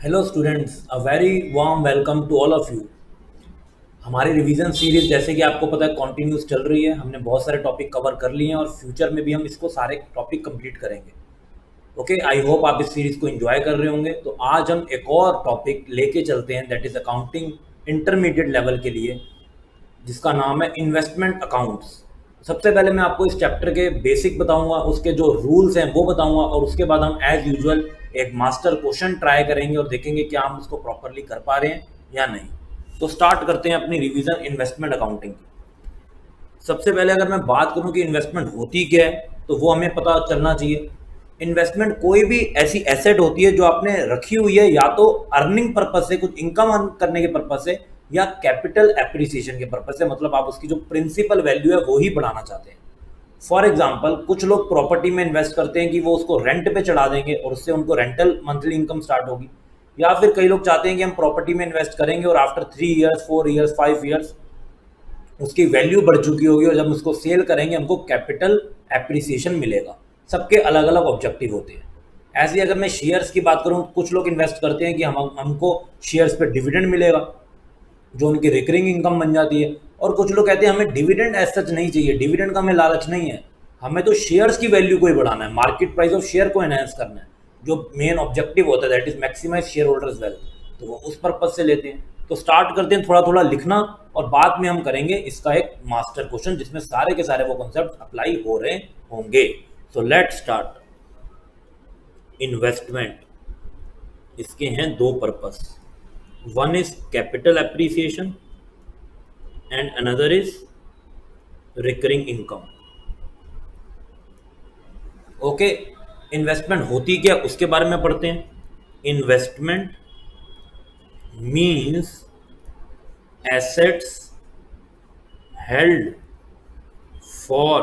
Hello students, a very warm welcome to all of you. हमारी revision series जैसे कि आपको पता है कॉन्टिन्यूस चल रही है। हमने बहुत सारे टॉपिक कवर कर लिए हैं और फ्यूचर में भी हम इसको सारे टॉपिक कंप्लीट करेंगे। ओके, आई होप आप इस सीरीज को एंजॉय कर रहे होंगे। तो आज हम एक और टॉपिक लेके चलते हैं, that is accounting intermediate level के लिए, जिसका नाम है इन्वेस्टमेंट अकाउंट्स। सबसे पहले मैं आपको इस चैप्टर के बेसिक बताऊंगा, उसके जो रूल्स हैं वो बताऊंगा, और उसके बाद हम एज यूजुअल एक मास्टर क्वेश्चन ट्राई करेंगे और देखेंगे क्या हम उसको प्रॉपरली कर पा रहे हैं या नहीं। तो स्टार्ट करते हैं अपनी रिवीजन इन्वेस्टमेंट अकाउंटिंग की। सबसे पहले अगर मैं बात करूं कि इन्वेस्टमेंट होती क्या है, तो वो हमें पता चलना चाहिए। इन्वेस्टमेंट कोई भी ऐसी एसेट होती है जो आपने रखी हुई है, या तो अर्निंग पर्पज से, कुछ इनकम अर्न करने के पर्पज से, या कैपिटल एप्रिसिएशन के पर्पज से। मतलब आप उसकी जो प्रिंसिपल वैल्यू है वो ही बढ़ाना चाहते हैं। फॉर एग्जाम्पल, कुछ लोग प्रॉपर्टी में इन्वेस्ट करते हैं कि वो उसको रेंट पे चढ़ा देंगे और उससे उनको रेंटल मंथली इनकम स्टार्ट होगी। या फिर कई लोग चाहते हैं कि हम प्रॉपर्टी में इन्वेस्ट करेंगे और आफ्टर 3 ईयर्स, 4 ईयर्स, 5 ईयर्स उसकी वैल्यू बढ़ चुकी होगी और जब उसको सेल करेंगे हमको कैपिटल एप्रिसिएशन मिलेगा। सबके अलग अलग ऑब्जेक्टिव होते हैं। ऐसे ही अगर मैं शेयर्स की बात करूं, कुछ लोग इन्वेस्ट करते हैं कि हमको शेयर्स पे डिविडेंड मिलेगा, जो उनकी रिकरिंग इनकम बन जाती है। और कुछ लोग कहते हैं हमें डिविडेंड एज सच नहीं चाहिए, डिविडेंड का हमें लालच नहीं है, हमें तो शेयर्स की वैल्यू को ही बढ़ाना है, मार्केट प्राइस ऑफ शेयर को एनहेंस करना है, जो मेन ऑब्जेक्टिव होता है, that is maximise share holders wealth. तो वो उस पर्पज से लेते हैं। तो स्टार्ट करते हैं थोड़ा थोड़ा लिखना, और बाद में हम करेंगे इसका एक मास्टर क्वेश्चन जिसमें सारे के सारे वो कॉन्सेप्ट अप्लाई हो रहे होंगे। So let start. इन्वेस्टमेंट, इसके हैं दो purpose. One is capital appreciation and another is recurring income. Okay, investment होती क्या उसके बारे में पढ़ते हैं। Investment means assets held for,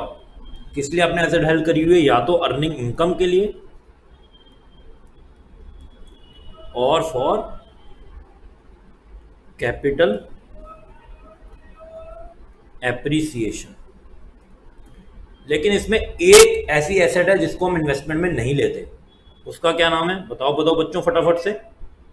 किस लिए आपने एसेट हेल्ड करी हुई है, या तो अर्निंग इनकम के लिए और फॉर कैपिटल एप्रिसिएशन। लेकिन इसमें एक ऐसी एसेट है जिसको हम इन्वेस्टमेंट में नहीं लेते, उसका क्या नाम है, बताओ बताओ बच्चों फटाफट से।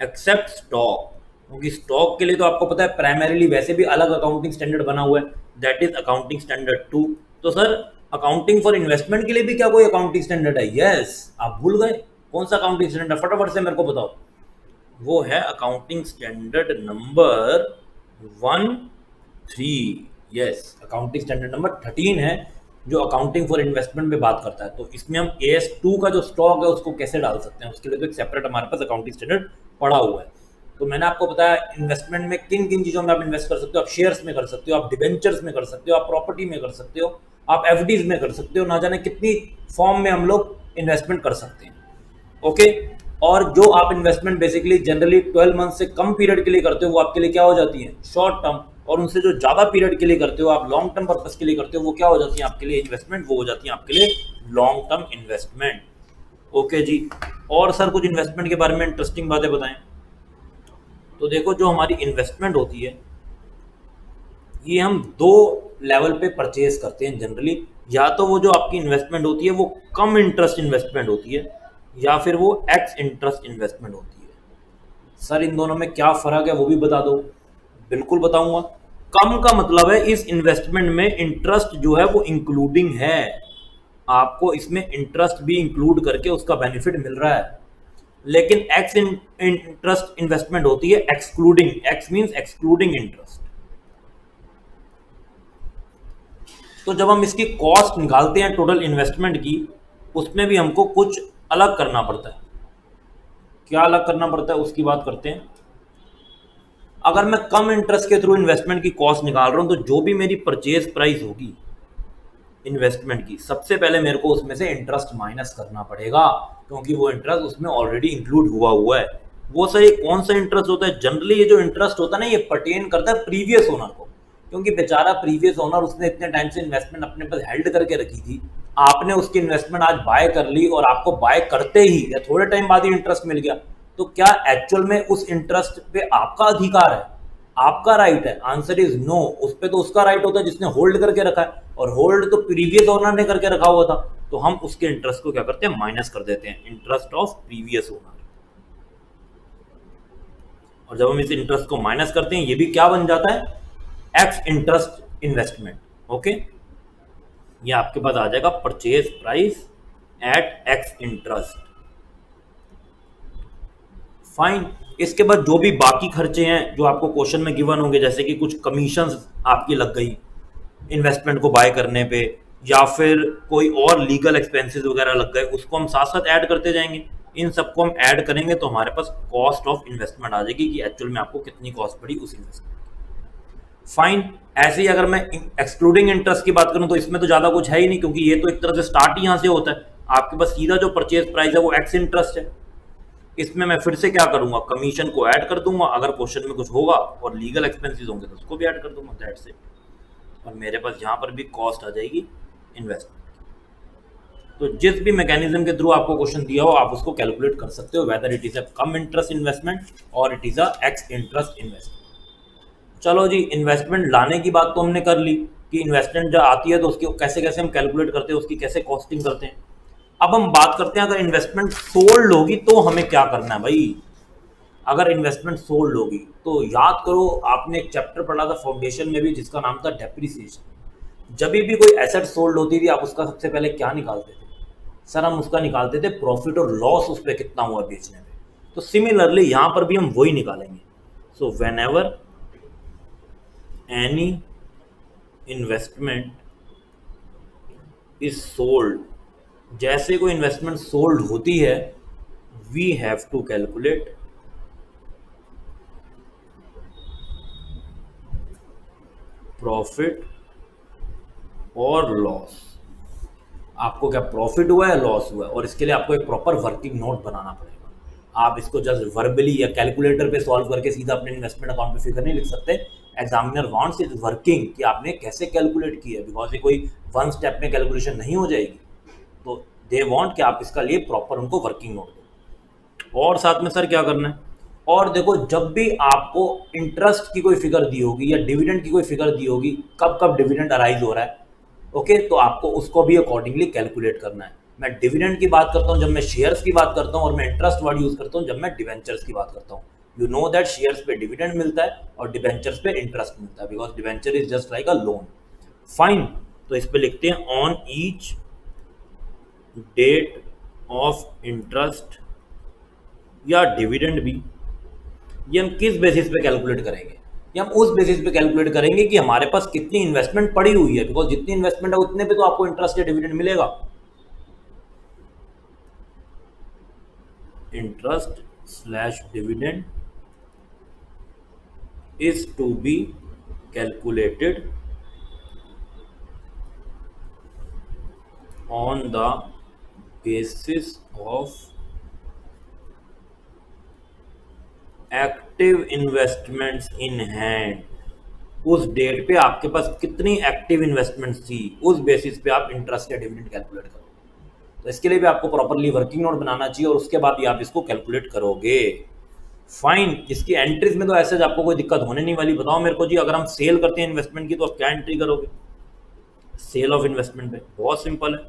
Accept stock. क्योंकि स्टॉक के लिए तो आपको पता है प्राइमरीली वैसे भी अलग अकाउंटिंग स्टैंडर्ड बना हुआ है, दैट इज अकाउंटिंग स्टैंडर्ड 2। तो सर, अकाउंटिंग फॉर इन्वेस्टमेंट के लिए भी क्या कोई अकाउंटिंग स्टैंडर्ड है? यस, आप भूल गए। कौन सा अकाउंटिंग स्टैंडर्ड है, फटाफट से मेरे को बताओ। वो है accounting standard number 13। Yes, accounting standard number 13 है, जो अकाउंटिंग फॉर इन्वेस्टमेंट में बात करता है। तो इसमें हम AS2 का जो स्टॉक है उसको कैसे डाल सकते हैं, उसके लिए तो एक सेपरेट हमारे पास अकाउंटिंग स्टैंडर्ड पड़ा हुआ है। तो मैंने आपको बताया इन्वेस्टमेंट में किन किन चीज़ों में आप इन्वेस्ट कर सकते हो। आप शेयर्स में कर सकते हो, आप डिबेंचर्स में कर सकते हो, आप प्रॉपर्टी में कर सकते हो, आप FDs में कर सकते हो, ना जाने कितनी फॉर्म में हम लोग इन्वेस्टमेंट कर सकते हैं। ओके, और जो आप इन्वेस्टमेंट बेसिकली जनरली 12 मंथ से कम पीरियड के लिए करते हो वो आपके लिए क्या हो जाती है, शॉर्ट टर्म। और उनसे जो ज्यादा पीरियड के लिए करते हो, आप लॉन्ग टर्म पर्पस के लिए करते हो, वो क्या हो जाती है आपके लिए इन्वेस्टमेंट, वो हो जाती है आपके लिए लॉन्ग टर्म इन्वेस्टमेंट। ओके जी। और सर कुछ इन्वेस्टमेंट के बारे में इंटरेस्टिंग बातें बताएं। तो देखो, जो हमारी इन्वेस्टमेंट होती है ये हम दो लेवल पे परचेज करते हैं जनरली। या तो वो जो आपकी इन्वेस्टमेंट होती है वो कम इंटरेस्ट इन्वेस्टमेंट होती है, या फिर वो एक्स इंटरेस्ट इन्वेस्टमेंट होती है। सर इन दोनों में क्या फर्क है वो भी बता दो। बिल्कुल बताऊंगा। कम का मतलब है इस इन्वेस्टमेंट में इंटरेस्ट जो है वो इंक्लूडिंग है, आपको इसमें इंटरेस्ट भी इंक्लूड करके उसका बेनिफिट मिल रहा है। लेकिन एक्स इंटरेस्ट इन्वेस्टमेंट होती है excluding, x means excluding interest. तो जब हम इसकी कॉस्ट निकालते हैं टोटल इन्वेस्टमेंट की, उसमें भी हमको कुछ अलग करना पड़ता है। क्या अलग करना पड़ता है उसकी बात करते हैं। अगर मैं कम इंटरेस्ट के थ्रू इन्वेस्टमेंट की कॉस्ट निकाल रहा हूं, तो जो भी मेरी परचेज प्राइस होगी इन्वेस्टमेंट की, सबसे पहले मेरे को उसमें से इंटरेस्ट माइनस करना पड़ेगा, क्योंकि वो इंटरेस्ट उसमें ऑलरेडी इंक्लूड हुआ है। वो सर ये कौन सा इंटरेस्ट होता है? जनरली ये जो इंटरेस्ट होता है ना, ये पर्टेन करता है प्रीवियस ओनर को, क्योंकि बेचारा प्रीवियस ओनर उसने इतने टाइम से इन्वेस्टमेंट अपने पास हेल्ड करके रखी थी, आपने उसकी इन्वेस्टमेंट आज बाय कर ली और आपको बाय करते ही या थोड़े टाइम बाद ही इंटरेस्ट मिल गया, तो क्या एक्चुअल में उस इंटरेस्ट पे आपका अधिकार है, आपका राइट है? Answer is no. उस पे तो उसका राइट होता है जिसने होल्ड करके रखा है, और होल्ड तो प्रीवियस ओनर ने करके रखा हुआ था। तो हम उसके इंटरेस्ट को क्या करते हैं, माइनस कर देते हैं, इंटरेस्ट ऑफ प्रीवियस ओनर। और जब हम इस इंटरेस्ट को माइनस करते हैं ये भी क्या बन जाता है, एक्स इंटरेस्ट इन्वेस्टमेंट। ओके, ये आपके पास आ जाएगा purchase price at ex interest. Fine. इसके बाद जो भी बाकी खर्चे हैं जो आपको क्वेश्चन में गिवन होंगे, जैसे कि कुछ कमीशंस आपकी लग गई इन्वेस्टमेंट को बाय करने पे, या फिर कोई और लीगल एक्सपेंसेस वगैरह लग गए, उसको हम साथ साथ ऐड करते जाएंगे। इन सबको हम ऐड करेंगे तो हमारे पास कॉस्ट ऑफ इन्वेस्टमेंट आ जाएगी कि एक्चुअल में आपको कितनी कॉस्ट पड़ी उस इन्वेस्टमेंट। फाइन। ऐसे ही अगर मैं एक्सक्लूडिंग इंटरेस्ट की बात करूं तो इसमें तो ज्यादा कुछ है ही नहीं, क्योंकि ये तो एक तरह से स्टार्ट ही यहां से होता है। आपके पास सीधा जो परचेज प्राइस है वो एक्स इंटरेस्ट है। इसमें मैं फिर से क्या करूंगा, कमीशन को ऐड कर दूंगा, अगर क्वेश्चन में कुछ होगा और लीगल एक्सपेंसेस होंगे तो उसको भी ऐड कर दूंगा, दैट्स इट। और मेरे पास यहाँ पर भी कॉस्ट आ जाएगी इन्वेस्टमेंट। तो जिस भी मैकेनिज्म के थ्रू आपको क्वेश्चन दिया हो आप उसको कैलकुलेट कर सकते हो, whether it is a cum interest investment और it is a ex interest investment. चलो जी, इन्वेस्टमेंट लाने की बात तो हमने कर ली कि इन्वेस्टमेंट जब आती है तो उसकी कैसे कैसे हम कैलकुलेट करते हैं, उसकी कैसे कॉस्टिंग करते हैं। अब हम बात करते हैं अगर इन्वेस्टमेंट सोल्ड होगी तो हमें क्या करना है भाई। अगर इन्वेस्टमेंट सोल्ड होगी तो याद करो, आपने एक चैप्टर पढ़ा था फाउंडेशन में भी जिसका नाम था डेप्रिसिएशन। जब भी कोई एसेट सोल्ड होती थी आप उसका सबसे पहले क्या निकालते थे सर, हम उसका निकालते थे प्रॉफिट और लॉस उस पर कितना हुआ बेचने पे। तो सिमिलरली यहां पर भी हम वही निकालेंगे। So whenever any investment is sold, जैसे कोई इन्वेस्टमेंट सोल्ड होती है we have to calculate profit और लॉस। आपको क्या प्रॉफिट हुआ है लॉस हुआ है, और इसके लिए आपको एक प्रॉपर वर्किंग नोट बनाना पड़ेगा। आप इसको जस्ट वर्बली या कैलकुलेटर पे सॉल्व करके सीधा अपने इन्वेस्टमेंट अकाउंट पे फिगर नहीं लिख सकते। एग्जामिनर वांट्स इट वर्किंग कि आपने कैसे कैलकुलेट किया, बिकॉज ये कोई वन स्टेप में कैलकुलेशन नहीं हो जाएगी। तो दे वांट कि आप इसका लिए प्रॉपर उनको वर्किंग नोट दो। और साथ में सर क्या करना है, और देखो जब भी आपको इंटरेस्ट की कोई फिगर दी होगी या डिविडेंड की कोई फिगर दी होगी, कब कब डिविडेंड अराइज हो रहा है, ओके, तो आपको उसको भी अकॉर्डिंगली कैलकुलेट करना है। मैं डिविडेंड की बात करता हूं जब मैं शेयर्स की बात करता हूं, और मैं इंटरेस्ट वर्ड यूज करता हूं जब मैं डिवेंचर्स की बात करता हूं। यू नो दैट शेयर्स पे डिविडेंड मिलता है और डिवेंचर्स पे इंटरेस्ट मिलता है, because debenture is just like a loan. Fine. तो इस पे लिखते हैं on each date of interest या डिविडेंड भी। ये हम किस बेसिस पे कैलकुलेट करेंगे, ये हम उस बेसिस पे कैलकुलेट करेंगे कि हमारे पास कितनी इन्वेस्टमेंट पड़ी हुई है, बिकॉज जितनी इन्वेस्टमेंट है उतने पे तो आपको इंटरेस्ट या डिविडेंड मिलेगा। Interest slash dividend is to be calculated on the basis of active investments in hand. उस डेट पे आपके पास कितनी एक्टिव इन्वेस्टमेंट्स थी उस बेसिस पे आप इंटरेस्ट या डिविडेंड कैलकुलेट करोगे। तो इसके लिए भी आपको प्रॉपरली वर्किंग नोट बनाना चाहिए और उसके बाद ही आप इसको कैलकुलेट करोगे। फाइन। इसकी एंट्रीज में तो ऐसे आपको कोई दिक्कत होने नहीं वाली। बताओ मेरे को जी, अगर हम सेल करते हैं इन्वेस्टमेंट की तो आप क्या एंट्री करोगे सेल ऑफ इन्वेस्टमेंट पे? बहुत सिंपल है।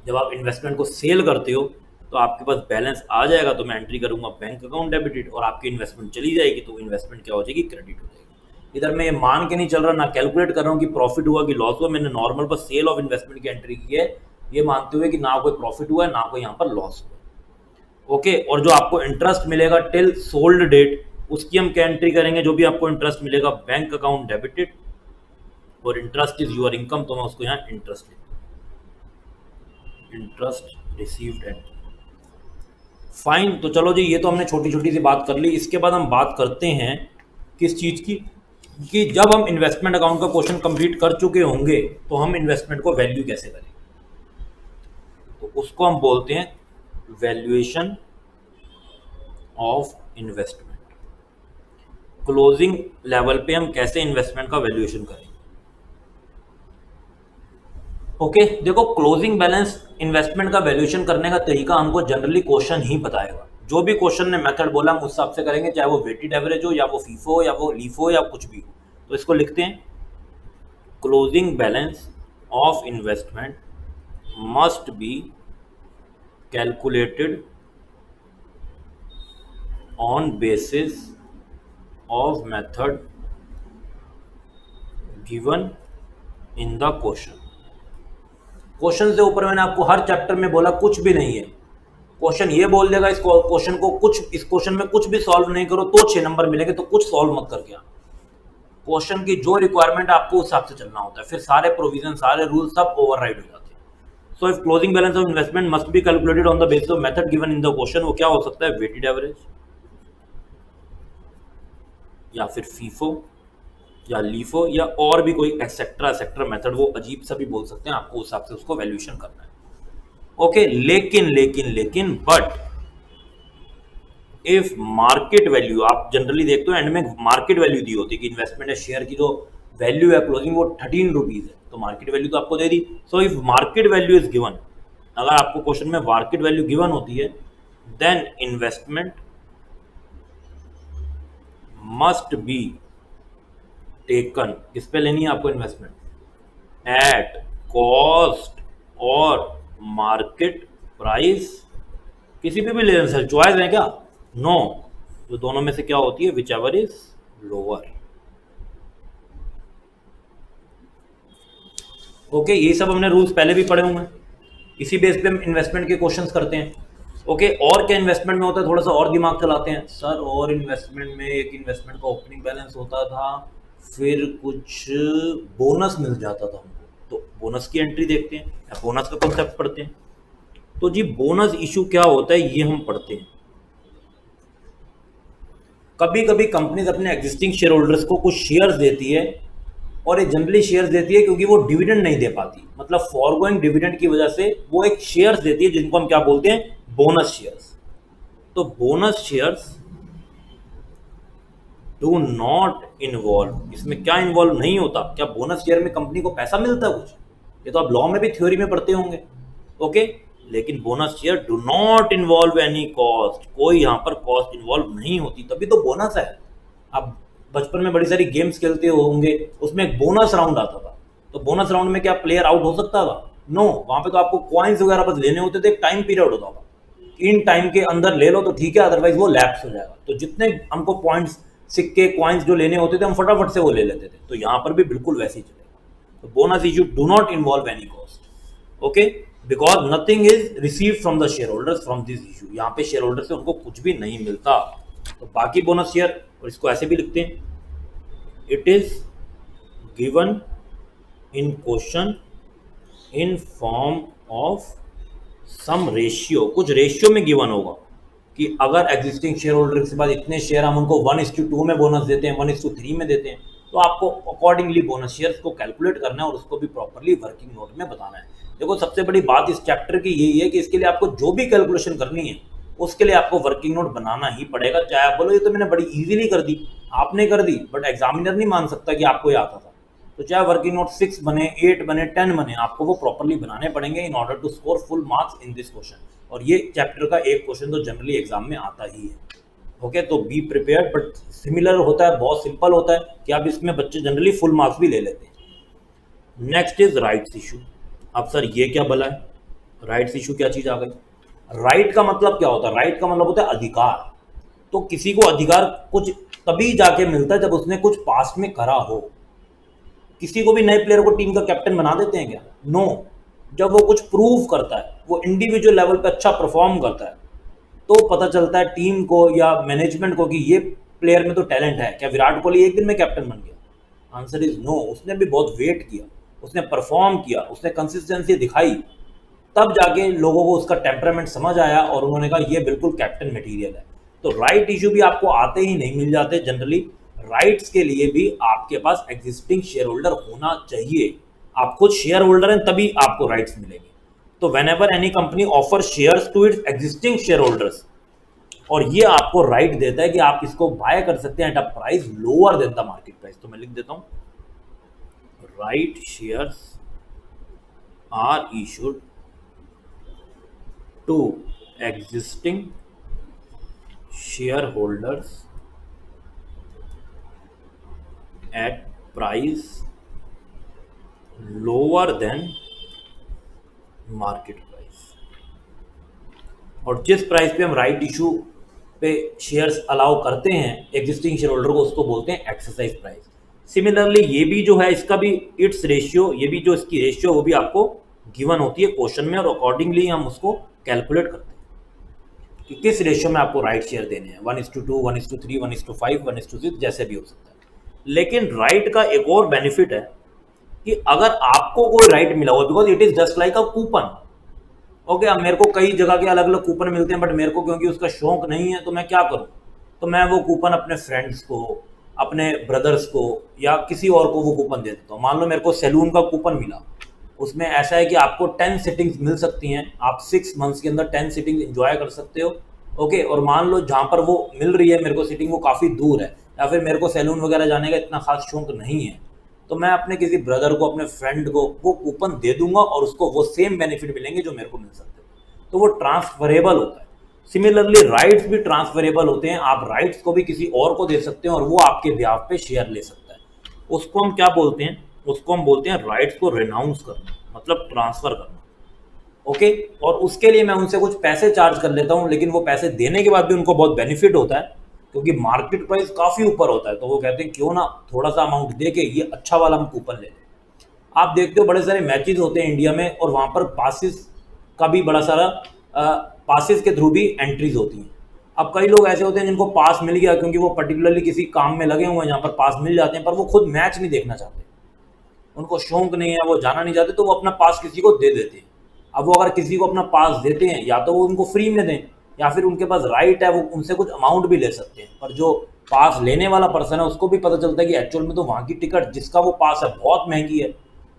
जब आप इन्वेस्टमेंट को सेल करते हो तो आपके पास बैलेंस आ जाएगा, तो मैं एंट्री करूंगा बैंक अकाउंट डेबिटेड, और आपकी इन्वेस्टमेंट चली जाएगी तो इन्वेस्टमेंट क्या हो जाएगी, क्रेडिट हो जाएगी। इधर मैं ये मान के नहीं चल रहा, ना कैलकुलेट कर रहा हूँ कि प्रॉफिट हुआ कि लॉस हुआ, मैंने नॉर्मल बस सेल ऑफ इन्वेस्टमेंट की एंट्री की है, ये मानते हुए कि ना कोई प्रॉफिट हुआ है ना कोई यहाँ पर लॉस हुआ। ओके, और जो आपको इंटरेस्ट मिलेगा टिल सोल्ड डेट उसकी हम क्या एंट्री करेंगे, जो भी आपको इंटरेस्ट मिलेगा बैंक अकाउंट डेबिटेड, और इंटरेस्ट इज यूर इनकम, तो मैं उसको यहाँ interest interest received and. Fine. तो चलो जी, ये तो हमने छोटी छोटी सी बात कर ली। इसके बाद हम बात करते हैं किस चीज़ की, कि जब हम इन्वेस्टमेंट अकाउंट का क्वेश्चन कंप्लीट कर चुके होंगे तो हम इन्वेस्टमेंट को वैल्यू कैसे करें। तो उसको हम बोलते हैं valuation of investment. Closing level पे हम कैसे इन्वेस्टमेंट का वैल्यूएशन करें। ओके, देखो क्लोजिंग बैलेंस इन्वेस्टमेंट का वैल्यूएशन करने का तरीका हमको जनरली क्वेश्चन ही बताएगा। जो भी क्वेश्चन ने मेथड बोला हम उस हिसाब से करेंगे, चाहे वो वेटेड एवरेज हो या वो फीफो हो या वो लीफो या कुछ भी हो। तो इसको लिखते हैं closing balance of investment must B calculated on basis of method given in the question. Question से ऊपर मैंने आपको हर चैप्टर में बोला कुछ भी नहीं है। क्वेश्चन ये बोल देगा इस क्वेश्चन को कुछ, इस क्वेश्चन में कुछ भी सॉल्व नहीं करो तो 6 नंबर मिलेंगे, तो कुछ सॉल्व मत करके आना। क्वेश्चन की जो रिक्वायरमेंट आपको उस हिसाब से चलना होता है, फिर सारे प्रोविजन सारे रूल सब ओवरराइड हो जाते हैं। So if closing balance of investment must B calculated on the basis of method given in the question, वो क्या हो सकता है, वेटेड एवरेज या फिर फीफो या लीफो या और भी कोई एक्सेट्रा एक्सेट्रा मेथड, वो अजीब सा भी बोल सकते हैं, आपको उस हिसाब से उसको वैल्यूएशन करना है। ओके, लेकिन लेकिन लेकिन बट इफ मार्केट वैल्यू, आप जनरली देखते हो एंड में मार्केट वैल्यू दी होती है कि इन्वेस्टमेंट है शेयर की जो वैल्यू है क्लोजिंग वो 13 रुपीज है, तो मार्केट वैल्यू तो आपको दे दी। So if market value is given, अगर आपको क्वेश्चन में मार्केट वैल्यू गिवन होती है, then investment must be taken, किस पे लेनी है आपको इन्वेस्टमेंट, एट कॉस्ट और मार्केट प्राइस, किसी पे भी ले सर, चॉइस है क्या, नो, तो दोनों में से क्या होती है, which ever is lower. Okay, ये सब हमने रूल्स पहले भी पढ़े हुए हैं, इसी बेस पे हम इन्वेस्टमेंट के क्वेश्चंस करते हैं। ओके, और क्या इन्वेस्टमेंट में होता है, थोड़ा सा और दिमाग चलाते हैं सर। और इन्वेस्टमेंट में एक इन्वेस्टमेंट का ओपनिंग बैलेंस होता था, फिर कुछ बोनस मिल जाता था हमको, तो बोनस की एंट्री देखते हैं या बोनस का कॉन्सेप्ट पढ़ते हैं। तो जी बोनस इशू क्या होता है ये हम पढ़ते हैं। कभी कभी कंपनीज अपने एग्जिस्टिंग शेयर होल्डर्स को कुछ शेयर्स देती है, और ये जनरली शेयर्स देती है क्योंकि वो डिविडेंड नहीं दे पाती, मतलब फॉरगोइंग डिविडेंड की वजह से वो एक शेयर्स देती है जिनको हम क्या बोलते हैं, बोनस शेयर्स। तो bonus shares do not involve, इसमें क्या इन्वॉल्व नहीं होता, क्या बोनस शेयर में कंपनी को पैसा मिलता है कुछ, ये तो आप लॉ में भी थ्योरी में पढ़ते होंगे। ओके, लेकिन bonus share do not involve any cost, कोई यहाँ पर कॉस्ट इन्वॉल्व नहीं होती, तभी तो बोनस है। आप बचपन में बड़ी सारी गेम्स खेलते होंगे, उसमें एक बोनस राउंड आता था, तो बोनस राउंड में क्या प्लेयर आउट हो सकता था, नो, वहां पे तो आपको कॉइन्स वगैरह बस लेने होते थे, एक टाइम पीरियड होता था, इन टाइम के अंदर ले लो तो ठीक है, अदरवाइज वो लैप्स हो जाएगा। तो जितने हमको पॉइंट्स, सिक्के, कॉइन्स जो लेने होते थे हम फटाफट से वो ले लेते थे, तो यहाँ पर भी बिल्कुल वैसे ही चलेगा। तो bonus issue do not involve any cost, okay, because nothing is receive from the share holders from this issue, यहाँ पे शेयर होल्डर से उनको कुछ भी नहीं मिलता। तो बाकी बोनस शेयर, और इसको ऐसे भी लिखते हैं, it is given in question in form of some ratio, कुछ रेशियो में गिवन होगा कि अगर एग्जिस्टिंग शेयर होल्डर के बाद इतने शेयर हम उनको 1:2 में बोनस देते हैं, 1:3 में देते हैं, तो आपको अकॉर्डिंगली बोनस शेयर्स को कैलकुलेट करना है और उसको भी प्रॉपरली वर्किंग नोट में बताना है। देखो सबसे बड़ी बात इस चैप्टर की यही है कि इसके लिए आपको जो भी कैलकुलेशन करनी है उसके लिए आपको वर्किंग नोट बनाना ही पड़ेगा, चाहे आप बोलो ये तो मैंने बड़ी इजीली कर दी, आपने कर दी, बट एग्जामिनर नहीं मान सकता कि आपको ये आता था। तो चाहे वर्किंग नोट 6 बने, 8 बने, 10 बने, आपको वो प्रॉपरली बनाने पड़ेंगे in order to score full marks in this question. और ये चैप्टर का एक क्वेश्चन तो जनरली एग्जाम में आता ही है। ओके, तो बी प्रिपेयर्ड, बट सिमिलर होता है, बहुत सिंपल होता है कि आप इसमें बच्चे जनरली फुल मार्क्स भी ले लेते हैं। Next is rights issue. अब सर ये क्या भला है, राइट्स इशू क्या चीज आ गई। राइट का मतलब क्या होता है, राइट का मतलब होता है अधिकार। तो किसी को अधिकार कुछ तभी जाके मिलता है जब उसने कुछ पास्ट में करा हो। किसी को भी नए प्लेयर को टीम का कैप्टन बना देते हैं क्या, नो, जब वो कुछ प्रूव करता है, वो इंडिविजुअल लेवल पे अच्छा परफॉर्म करता है, तो पता चलता है टीम को या मैनेजमेंट को कि ये प्लेयर में तो टैलेंट है। क्या विराट कोहली एक दिन में कैप्टन बन गया, आंसर इज नो, उसने भी बहुत वेट किया, उसने परफॉर्म किया, उसने कंसिस्टेंसी दिखाई, तब जाके लोगों को उसका टेम्परामेंट समझ आया और उन्होंने कहा ये बिल्कुल कैप्टन मटेरियल है। तो राइट इशू भी आपको आते ही नहीं मिल जाते जनरली, राइट्स के लिए भी आपके पास एग्जिस्टिंग शेयर होल्डर होना चाहिए, आप खुद शेयर होल्डर हैं तभी आपको राइट्स मिलेंगे। तो whenever any company offer shares to its existing share holders, और ये आपको राइट देता है कि आप इसको बाय कर सकते हैं at a price lower than the market price. तो मैं लिख देता हूं, right shares are issued to existing shareholders at price lower than market price। और जिस प्राइस पे हम राइट इशू पे शेयर्स अलाउ करते हैं एग्जिस्टिंग शेयर होल्डर को, उसको बोलते हैं एक्सरसाइज प्राइस। सिमिलरली ये भी जो है इसका भी इट्स रेशियो, ये भी जो इसकी रेशियो वो भी आपको गिवन होती है क्वेश्चन में, और अकॉर्डिंगली हम उसको कैलकुलेट करते हैं कि किस रेशियो में आपको राइट शेयर देने हैं, 1:2, 1:3, 1:5, 1:6, जैसे भी हो सकता है। लेकिन राइट का एक और बेनिफिट है कि अगर आपको कोई राइट मिला हुआ, because it is just like a coupon. Okay, अब मेरे को कई जगह के अलग अलग कूपन मिलते हैं, बट मेरे को क्योंकि उसका शौक नहीं है तो मैं क्या करूं, तो मैं वो कूपन अपने फ्रेंड्स को, अपने ब्रदर्स को या किसी और को वो कूपन दे देता हूँ। मान लो मेरे को सैलून का कूपन मिला, उसमें ऐसा है कि आपको 10 सिटिंग्स मिल सकती हैं, आप 6 मंथ्स के अंदर 10 सिटिंग्स एंजॉय कर सकते हो। ओके, और मान लो जहाँ पर वो मिल रही है मेरे को सिटिंग, वो काफ़ी दूर है, या फिर मेरे को सैलून वगैरह जाने का इतना खास शौक नहीं है, तो मैं अपने किसी ब्रदर को, अपने फ्रेंड को वो कूपन दे दूंगा और उसको वो सेम बेनिफिट मिलेंगे जो मेरे को मिल सकते हैं। तो वो ट्रांसफरेबल होता है। सिमिलरली राइट्स भी ट्रांसफरेबल होते हैं, आप राइट्स को भी किसी और को दे सकते हैं और वो आपके ब्याह पे शेयर ले सकता है। उसको हम क्या बोलते हैं, उसको हम बोलते हैं राइट्स को रेनाउंस करना, मतलब ट्रांसफर करना। ओके, और उसके लिए मैं उनसे कुछ पैसे चार्ज कर लेता हूँ, लेकिन वो पैसे देने के बाद भी उनको बहुत बेनिफिट होता है, क्योंकि मार्केट प्राइस काफ़ी ऊपर होता है। तो वो कहते हैं क्यों ना थोड़ा सा अमाउंट दे के ये अच्छा वाला हम कूपन ले लें। आप देखते हो बड़े सारे मैचेस होते हैं इंडिया में, और वहाँ पर पासिस का भी बड़ा सारा, पासिस के थ्रू भी एंट्रीज होती हैं। अब कई लोग ऐसे होते हैं जिनको पास मिल गया, क्योंकि वो पर्टिकुलरली किसी काम में लगे हुए हैं जहाँ पर पास मिल जाते हैं, पर वो खुद मैच नहीं देखना चाहते, उनको शौक नहीं है, वो जाना नहीं चाहते, तो वो अपना पास किसी को दे देते हैं। अब वो अगर किसी को अपना पास देते हैं, या तो वो उनको फ्री में दें, या फिर उनके पास राइट है वो उनसे कुछ अमाउंट भी ले सकते हैं। पर जो पास लेने वाला पर्सन है उसको भी पता चलता है कि एक्चुअल में तो वहाँ की टिकट जिसका वो पास है बहुत महंगी है,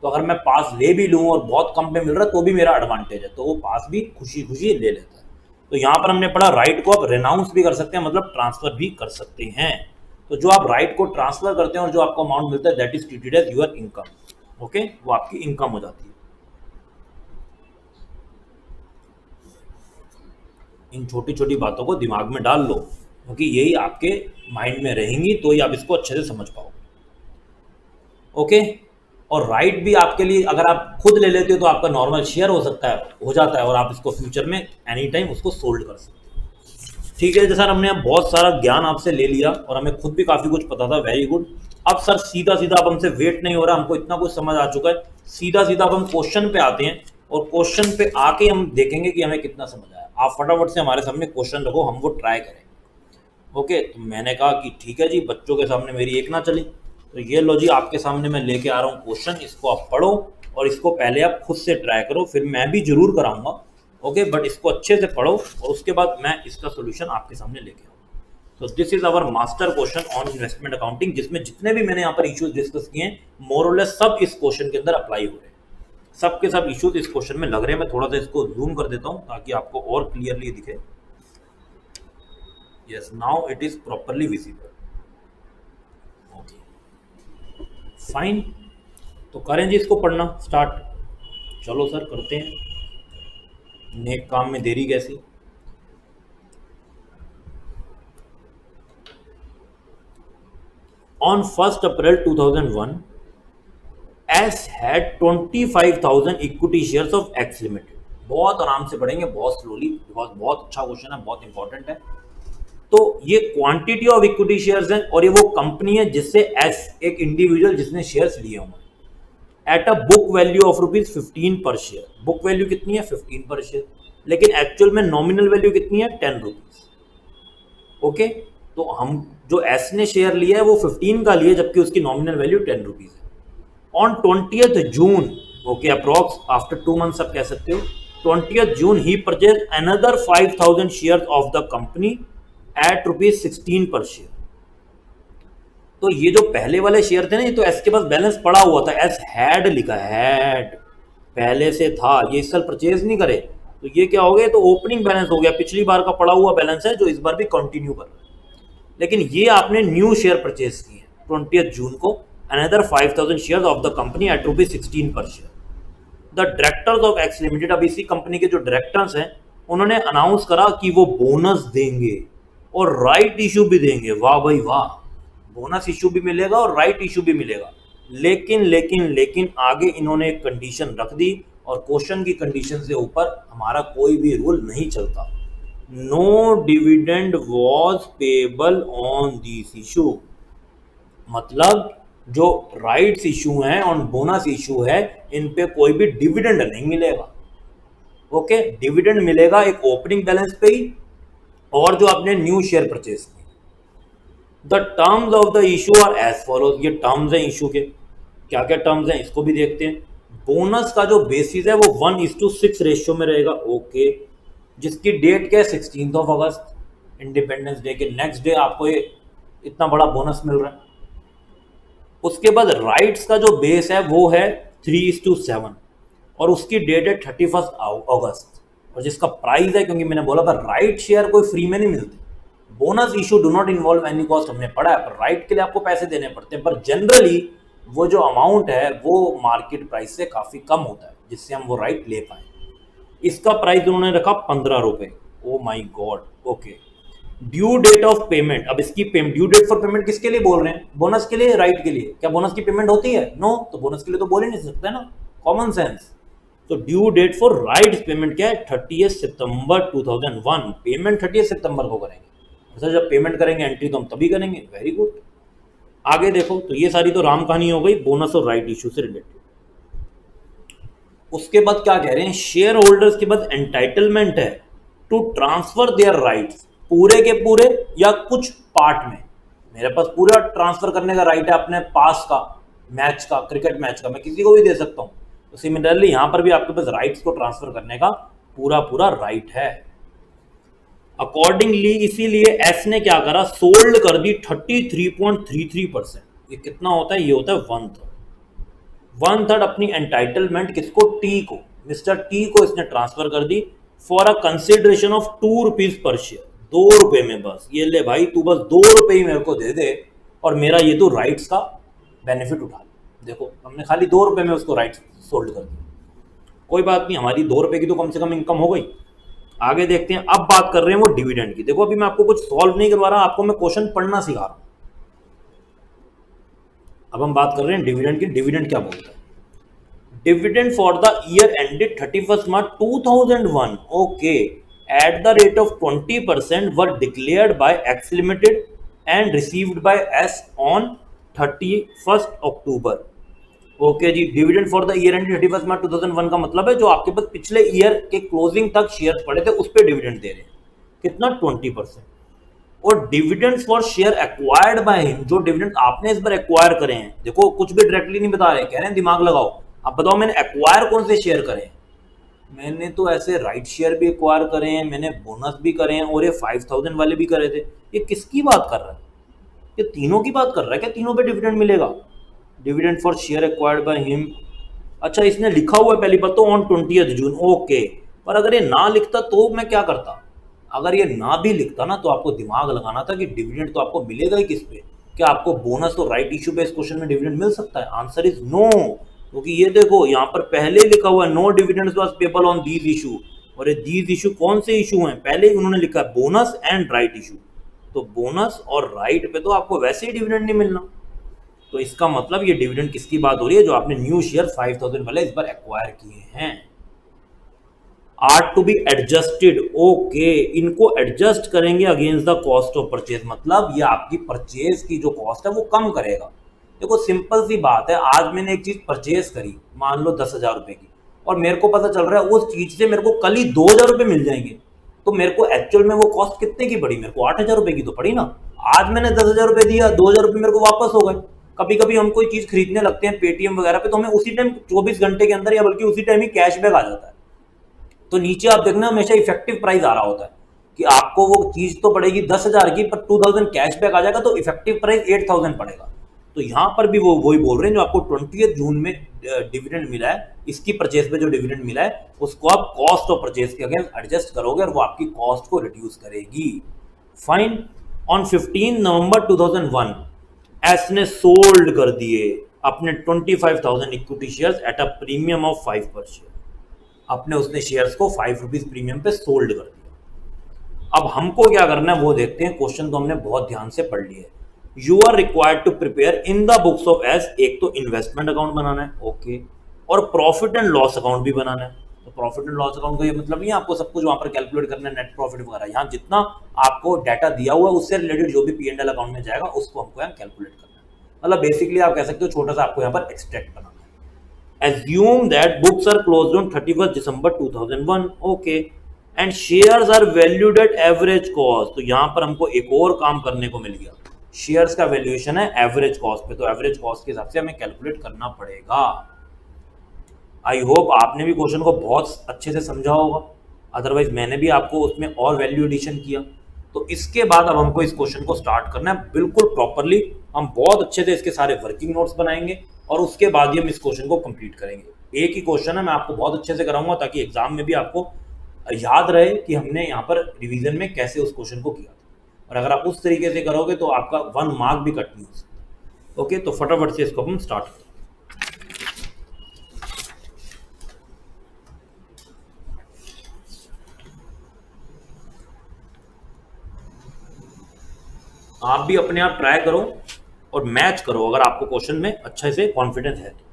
तो अगर मैं पास ले भी लूँ और बहुत कम पे मिल रहा है तो भी मेरा एडवांटेज है, तो वो पास भी खुशी खुशी ले लेता है। तो यहाँ पर हमने पढ़ा राइट को आप रेनाउंस भी कर सकते हैं, मतलब ट्रांसफर भी कर सकते हैं। तो जो आप राइट को ट्रांसफर करते हैं और जो आपको अमाउंट मिलता है, that is treated as your income. Okay, वो आपकी इनकम हो जाती है। इन छोटी छोटी बातों को दिमाग में डाल लो, क्योंकि यही आपके माइंड में रहेंगी, तो ही आप इसको अच्छे से समझ पाओगे। ओके, और राइट भी आपके लिए अगर आप खुद ले लेते हो तो आपका नॉर्मल शेयर हो सकता है, हो जाता है, और आप इसको फ्यूचर में एनी टाइम उसको सोल्ड कर सकते हो। ठीक है, जैसा हमने अब बहुत सारा ज्ञान आपसे ले लिया और हमें खुद भी काफ़ी कुछ पता था, वेरी गुड। अब सर सीधा सीधा अब हमसे वेट नहीं हो रहा, हमको इतना कुछ समझ आ चुका है, सीधा सीधा अब हम क्वेश्चन पे आते हैं, और क्वेश्चन पे आके हम देखेंगे कि हमें कितना समझ आया। आप फटाफट से हमारे सामने क्वेश्चन रखो, हम वो ट्राई करें। ओके, तो मैंने कहा कि ठीक है जी, बच्चों के सामने मेरी एक ना चली, तो ये लो जी आपके सामने मैं लेके आ रहा हूँ क्वेश्चन, इसको आप पढ़ो और इसको पहले आप खुद से ट्राई करो, फिर मैं भी जरूर कराऊंगा। ओके, बट इसको अच्छे से पढ़ो और उसके बाद मैं इसका सोल्यूशन आपके सामने लेके आऊँ। तो this is our master question on investment accounting, जिसमें जितने भी मैंने यहाँ पर इश्यूज डिस्कस किए हैं, मोर और लेस सब इस क्वेश्चन के अंदर अप्लाई हो रहे हैं, सबके सब इश्यूज इस क्वेश्चन में लग रहे हैं। मैं थोड़ा सा इसको जूम कर देता हूँ ताकि आपको और क्लियरली दिखे। Yes, now it is properly visible. Okay, fine, तो करें जी इसको पढ़ना स्टार्ट। चलो सर करते हैं, नेक काम में देरी कैसी। On 1 April 2001 S had 25,000 equity shares of x limited. बहुत आराम से पढ़ेंगे, बहुत स्लोली, बिकॉज बहुत अच्छा क्वेश्चन है, बहुत इंपॉर्टेंट है। तो ये क्वांटिटी ऑफ इक्विटी शेयर्स है, और ये वो कंपनी है जिससे एस एक इंडिविजुअल जिसने शेयर्स लिए होंगे, at a book value of ₹15 पर शेयर। बुक वैल्यू कितनी है? 15 पर शेयर, लेकिन एक्चुअल में नॉमिनल वैल्यू कितनी है? ₹10। ओके, तो हम जो एस ने शेयर लिया है वो 15 का लिया, जबकि उसकी नॉमिनल वैल्यू ₹10 है। On 20th June, okay, approx after 2 months आप कह सकते हो, 20th June he purchase another 5,000 share of the company at ₹16 पर शेयर। तो ये जो पहले वाले शेयर थे ना, ये तो एस के पास बैलेंस पड़ा हुआ था, एस हैड लिखा हैड, पहले से था, ये इस साल परचेज नहीं करे, तो ये क्या हो गया? तो ओपनिंग बैलेंस हो गया, पिछली बार का पड़ा हुआ बैलेंस है जो इस बार भी कंटिन्यू कर रहा है। लेकिन ये आपने न्यू शेयर परचेज किए 20th जून को, another 5,000 share of the company at ₹16 पर share. The directors of x limited, अब इसी कंपनी के जो डायरेक्टर्स हैं उन्होंने अनाउंस करा कि वो बोनस देंगे और राइट इशू भी देंगे। वाह भाई वाह, बोनस इशू भी मिलेगा और राइट इशू भी मिलेगा। लेकिन लेकिन लेकिन आगे इन्होंने एक कंडीशन रख दी, और क्वेश्चन की कंडीशन से ऊपर हमारा कोई भी रूल नहीं चलता। No dividend was payable on this issue, मतलब जो राइट्स इशू हैं और बोनस इशू है, इन पे कोई भी डिविडेंड नहीं मिलेगा। ओके, डिविडेंड मिलेगा एक ओपनिंग बैलेंस पे ही, और जो आपने न्यू शेयर परचेज किए। The terms of the issue are as follows, ये टर्म्स हैं इशू के। क्या क्या टर्म्स हैं इसको भी देखते हैं। बोनस का जो बेसिस है वो 1:6 रेशियो में रहेगा। ओके, जिसकी डेट क्या है, 16 अगस्त, इंडिपेंडेंस डे के नेक्स्ट डे आपको ये इतना बड़ा बोनस मिल रहा है। उसके बाद राइट्स का जो बेस है वो है 3:7, और उसकी डेट है 31 अगस्त, और जिसका प्राइस है, क्योंकि मैंने बोला पर राइट शेयर कोई फ्री में नहीं मिलते। Bonus issue do not involve any cost, हमने पढ़ा है, पर राइट के लिए आपको पैसे देने पड़ते हैं, पर जनरली वो जो अमाउंट है वो मार्केट प्राइस से काफी कम होता है, जिससे हम वो राइट ले पाए। इसका प्राइस उन्होंने रखा 15 रुपए। Oh my god. Okay, due date of payment, अब इसकी ड्यू डेट फॉर पेमेंट किसके लिए बोल रहे हैं, बोनस के लिए, राइट के लिए? क्या बोनस की पेमेंट होती है? नो, तो बोनस के लिए तो बोल ही नहीं सकते ना, कॉमन सेंस। तो due date for rights payment क्या है, 30 सितंबर 2001। पेमेंट 30 सितंबर को करेंगे। अच्छा, जब पेमेंट करेंगे एंट्री तो हम तभी करेंगे। Very good. आगे देखो, तो ये सारी तो राम कहानी हो गई बोनस और राइट इशू से रिलेटेड। उसके बाद क्या कह रहे हैं, शेयर होल्डर्स के बाद एंटाइटलमेंट है टू ट्रांसफर देयर राइट्स, पूरे के पूरे या कुछ पार्ट में। मेरे पास पूरा ट्रांसफर करने का राइट है अपने पास का मैच का, क्रिकेट मैच का, मैं किसी को भी दे सकता हूं। तो सिमिलरली यहां पर भी आपके पास राइट्स को ट्रांसफर करने का पूरा पूरा राइट है। अकॉर्डिंगली इसीलिए एस ने क्या करा, सोल्ड कर दी 33.33%। ये कितना होता है, ये होता है 1/3 अपनी एंटाइटलमेंट किसको, टी को, मिस्टर टी को इसने ट्रांसफर कर दी for a consideration of 2 rupees पर शेयर। 2 रुपए में बस, ये ले भाई तू बस 2 रुपए ही मेरे को दे दे और मेरा ये तो राइट्स का बेनिफिट उठा ले। देखो, हमने खाली 2 रुपए में उसको राइट्स सोल्ड कर दिया। कोई बात नहीं, हमारी 2 रुपए की तो कम से कम इनकम हो गई। आगे देखते हैं, अब बात कर रहे हैं वो डिविडेंड की। देखो, अभी मैं आपको कुछ सॉल्व नहीं करवा रहा, आपको मैं क्वेश्चन पढ़ना सिखा रहा हूं। अब हम बात कर रहे हैं डिविडेंड की। डिविडेंड क्या बोलता है, dividend for the year ended 31st March 2001, okay, at the rate of 20% were declared by X Limited and received by S on 31st October। Okay जी, dividend for the year end 31 March 2001 का मतलब है जो आपके पास पिछले year के closing तक shares पड़े थे उस पे डिविडेंड दे रहे हैं। कितना, 20%। और dividends for share acquired by him, जो डिविडेंड आपने इस बार एक्वायर करे हैं, देखो कुछ भी डायरेक्टली नहीं बता रहे, कह रहे हैं दिमाग लगाओ। अब बताओ मैंने एक्वायर कौन से शेयर करे हैं? मैंने तो ऐसे राइट शेयर भी एक्वायर करे हैं, मैंने बोनस भी करे हैं, और ये 5000 वाले भी करे थे। ये किसकी बात कर रहा है, ये तीनों की बात कर रहा है क्या? तीनों पे डिविडेंड मिलेगा? Dividend for share acquired by him, अच्छा इसने लिखा हुआ है पहली बात तो ऑन 20 जून, ओके। पर अगर ये ना लिखता तो मैं क्या करता? अगर ये ना भी लिखता ना तो आपको दिमाग लगाना था कि डिविडेंड तो आपको मिलेगा ही किस पे। क्या आपको बोनस और राइट इशू पे इस क्वेश्चन में डिविडेंड मिल सकता है? आंसर इज नो, क्योंकि ये देखो यहाँ पर पहले लिखा हुआ है no dividends was payable on these issue. और ये दीज इशू कौन से इशू हैं? पहले ही उन्होंने लिखा है बोनस एंड राइट इशू। तो बोनस और राइट पे तो आपको वैसे ही डिविडेंड नहीं मिलना। तो इसका मतलब ये डिविडेंड किसकी बात हो रही है? जो आपने न्यू शेयर 5000 वाले इस बार एक्वायर किए हैं। Are to be adjusted, okay, इनको एडजस्ट करेंगे against the cost of purchase, मतलब ये आपकी परचेज की जो कॉस्ट है वो कम करेगा। देखो सिंपल सी बात है, आज मैंने एक चीज परचेज करी, मान लो 10,000 रुपए की, और मेरे को पता चल रहा है उस चीज से मेरे को कल ही 2,000 रुपए मिल जाएंगे, तो मेरे को एक्चुअल में वो कॉस्ट कितने की पड़ी? मेरे को 8,000 रुपए की तो पड़ी ना। आज मैंने 10,000 रुपए दिया, 2,000 रुपए मेरे को वापस हो गए। कभी कभी हम कोई चीज खरीदने लगते हैं पेटीएम वगैरह पे, तो हमें उसी टाइम 24 घंटे के अंदर या बल्कि उसी टाइम ही कैशबैक आ जाता है। तो नीचे आप देखना हमेशा इफेक्टिव प्राइस आ रहा होता है कि आपको वो चीज तो पड़ेगी 10,000 की, पर 2,000 कैशबैक आ जाएगा तो इफेक्टिव प्राइस 8,000 पड़ेगा। तो यहाँ पर भी वो वही बोल रहे हैं, जो आपको 20 जून में डिविडेंड मिला है, इसकी परचेज पे जो डिविडेंड मिला है उसको आप कॉस्ट ऑफ परचेज के अगेंस्ट एडजस्ट करोगे और वो आपकी कॉस्ट को रिड्यूस करेगी। फाइन। ऑन 15 नवंबर 2001 एस ने सोल्ड कर दिए अपने 25,000 equity shares at a premium of 5 पर शेयर। अपने उसने शेयर्स को 5 रुपीज प्रीमियम पे सोल्ड कर दिया। अब हमको क्या करना है वो देखते हैं। क्वेश्चन तो हमने बहुत ध्यान से पढ़ लिया है। You are required to prepare in the books of S, एक तो इन्वेस्टमेंट अकाउंट बनाना है, ओके, और प्रॉफिट एंड लॉस अकाउंट भी बनाना है। तो प्रॉफिट एंड लॉस अकाउंट का ये मतलब नहीं है आपको सब कुछ वहां पर कैलकुलेट करना है, नेट प्रॉफिट वगैरह। यहाँ जितना आपको डाटा दिया हुआ है उससे रिलेटेड जो भी P&L अकाउंट में जाएगा उसको हमको यहाँ कैलकुलेट करना है। मतलब बेसिकली आप कह सकते हो छोटा सा आपको यहाँ पर एक्सट्रैक्ट बनाना है। Assume that books are closed on 31st December 2001, okay, and shares are valued at average cost। तो यहाँ पर हमको एक और काम करने को मिल गया, शेयर्स का वैल्यूएशन है एवरेज कॉस्ट पे, तो एवरेज कॉस्ट के हिसाब से हमें कैलकुलेट करना पड़ेगा। आई होप आपने भी क्वेश्चन को बहुत अच्छे से समझा होगा, अदरवाइज मैंने भी आपको उसमें और वैल्यू एडिशन किया। तो इसके बाद अब हमको इस क्वेश्चन को स्टार्ट करना है बिल्कुल प्रॉपरली। हम बहुत अच्छे से इसके सारे वर्किंग नोट्स बनाएंगे और उसके बाद ही हम इस क्वेश्चन को कंप्लीट करेंगे। एक ही क्वेश्चन है, मैं आपको बहुत अच्छे से कराऊंगा ताकि एग्जाम में भी आपको याद रहे कि हमने यहाँ पर रिवीजन में कैसे उस क्वेश्चन को किया था। और अगर आप उस तरीके से करोगे तो आपका 1 मार्क भी कट नहीं हो सकता। ओके, तो फटाफट से इसको हम स्टार्ट करें। आप भी अपने आप ट्राई करो और मैच करो, अगर आपको क्वेश्चन में अच्छे से कॉन्फिडेंस है तो।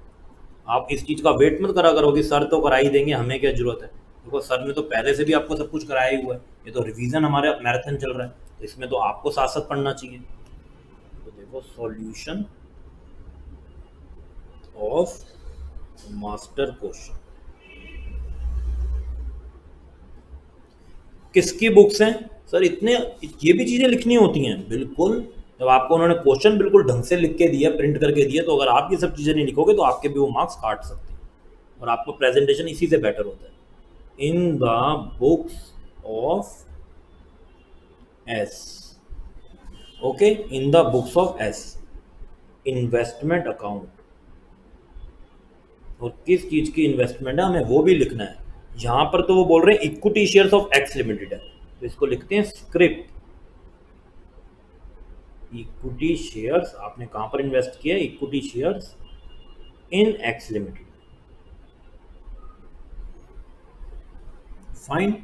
आप इस चीज़ का वेट मत करा करो कि सर तो करा ही देंगे, हमें क्या जरूरत है। देखो सर ने तो पहले से भी आपको सब कुछ कराया ही हुआ है, ये तो रिवीजन हमारे मैराथन चल रहा है, तो इसमें तो आपको साथ साथ पढ़ना चाहिए। तो देखो सॉल्यूशन ऑफ मास्टर क्वेश्चन किसकी बुक्स हैं सर? इतने ये भी चीज़ें लिखनी होती हैं? बिल्कुल, जब आपको उन्होंने क्वेश्चन बिल्कुल ढंग से लिख के दिया, प्रिंट करके दिया, तो अगर आप ये सब चीज़ें नहीं लिखोगे तो आपके भी वो मार्क्स काट सकते हैं और आपका प्रेजेंटेशन इसी से बेटर होता है। इन the books of S, okay, in the books of S investment account, और किस चीज़ की इन्वेस्टमेंट है हमें वो भी लिखना है। यहाँ पर तो वो बोल रहे हैं equity shares of x limited है, तो इसको लिखते हैं स्क्रिप्ट इक्विटी शेयर्स। आपने कहां पर इन्वेस्ट किया? Equity shares in x limited. Fine,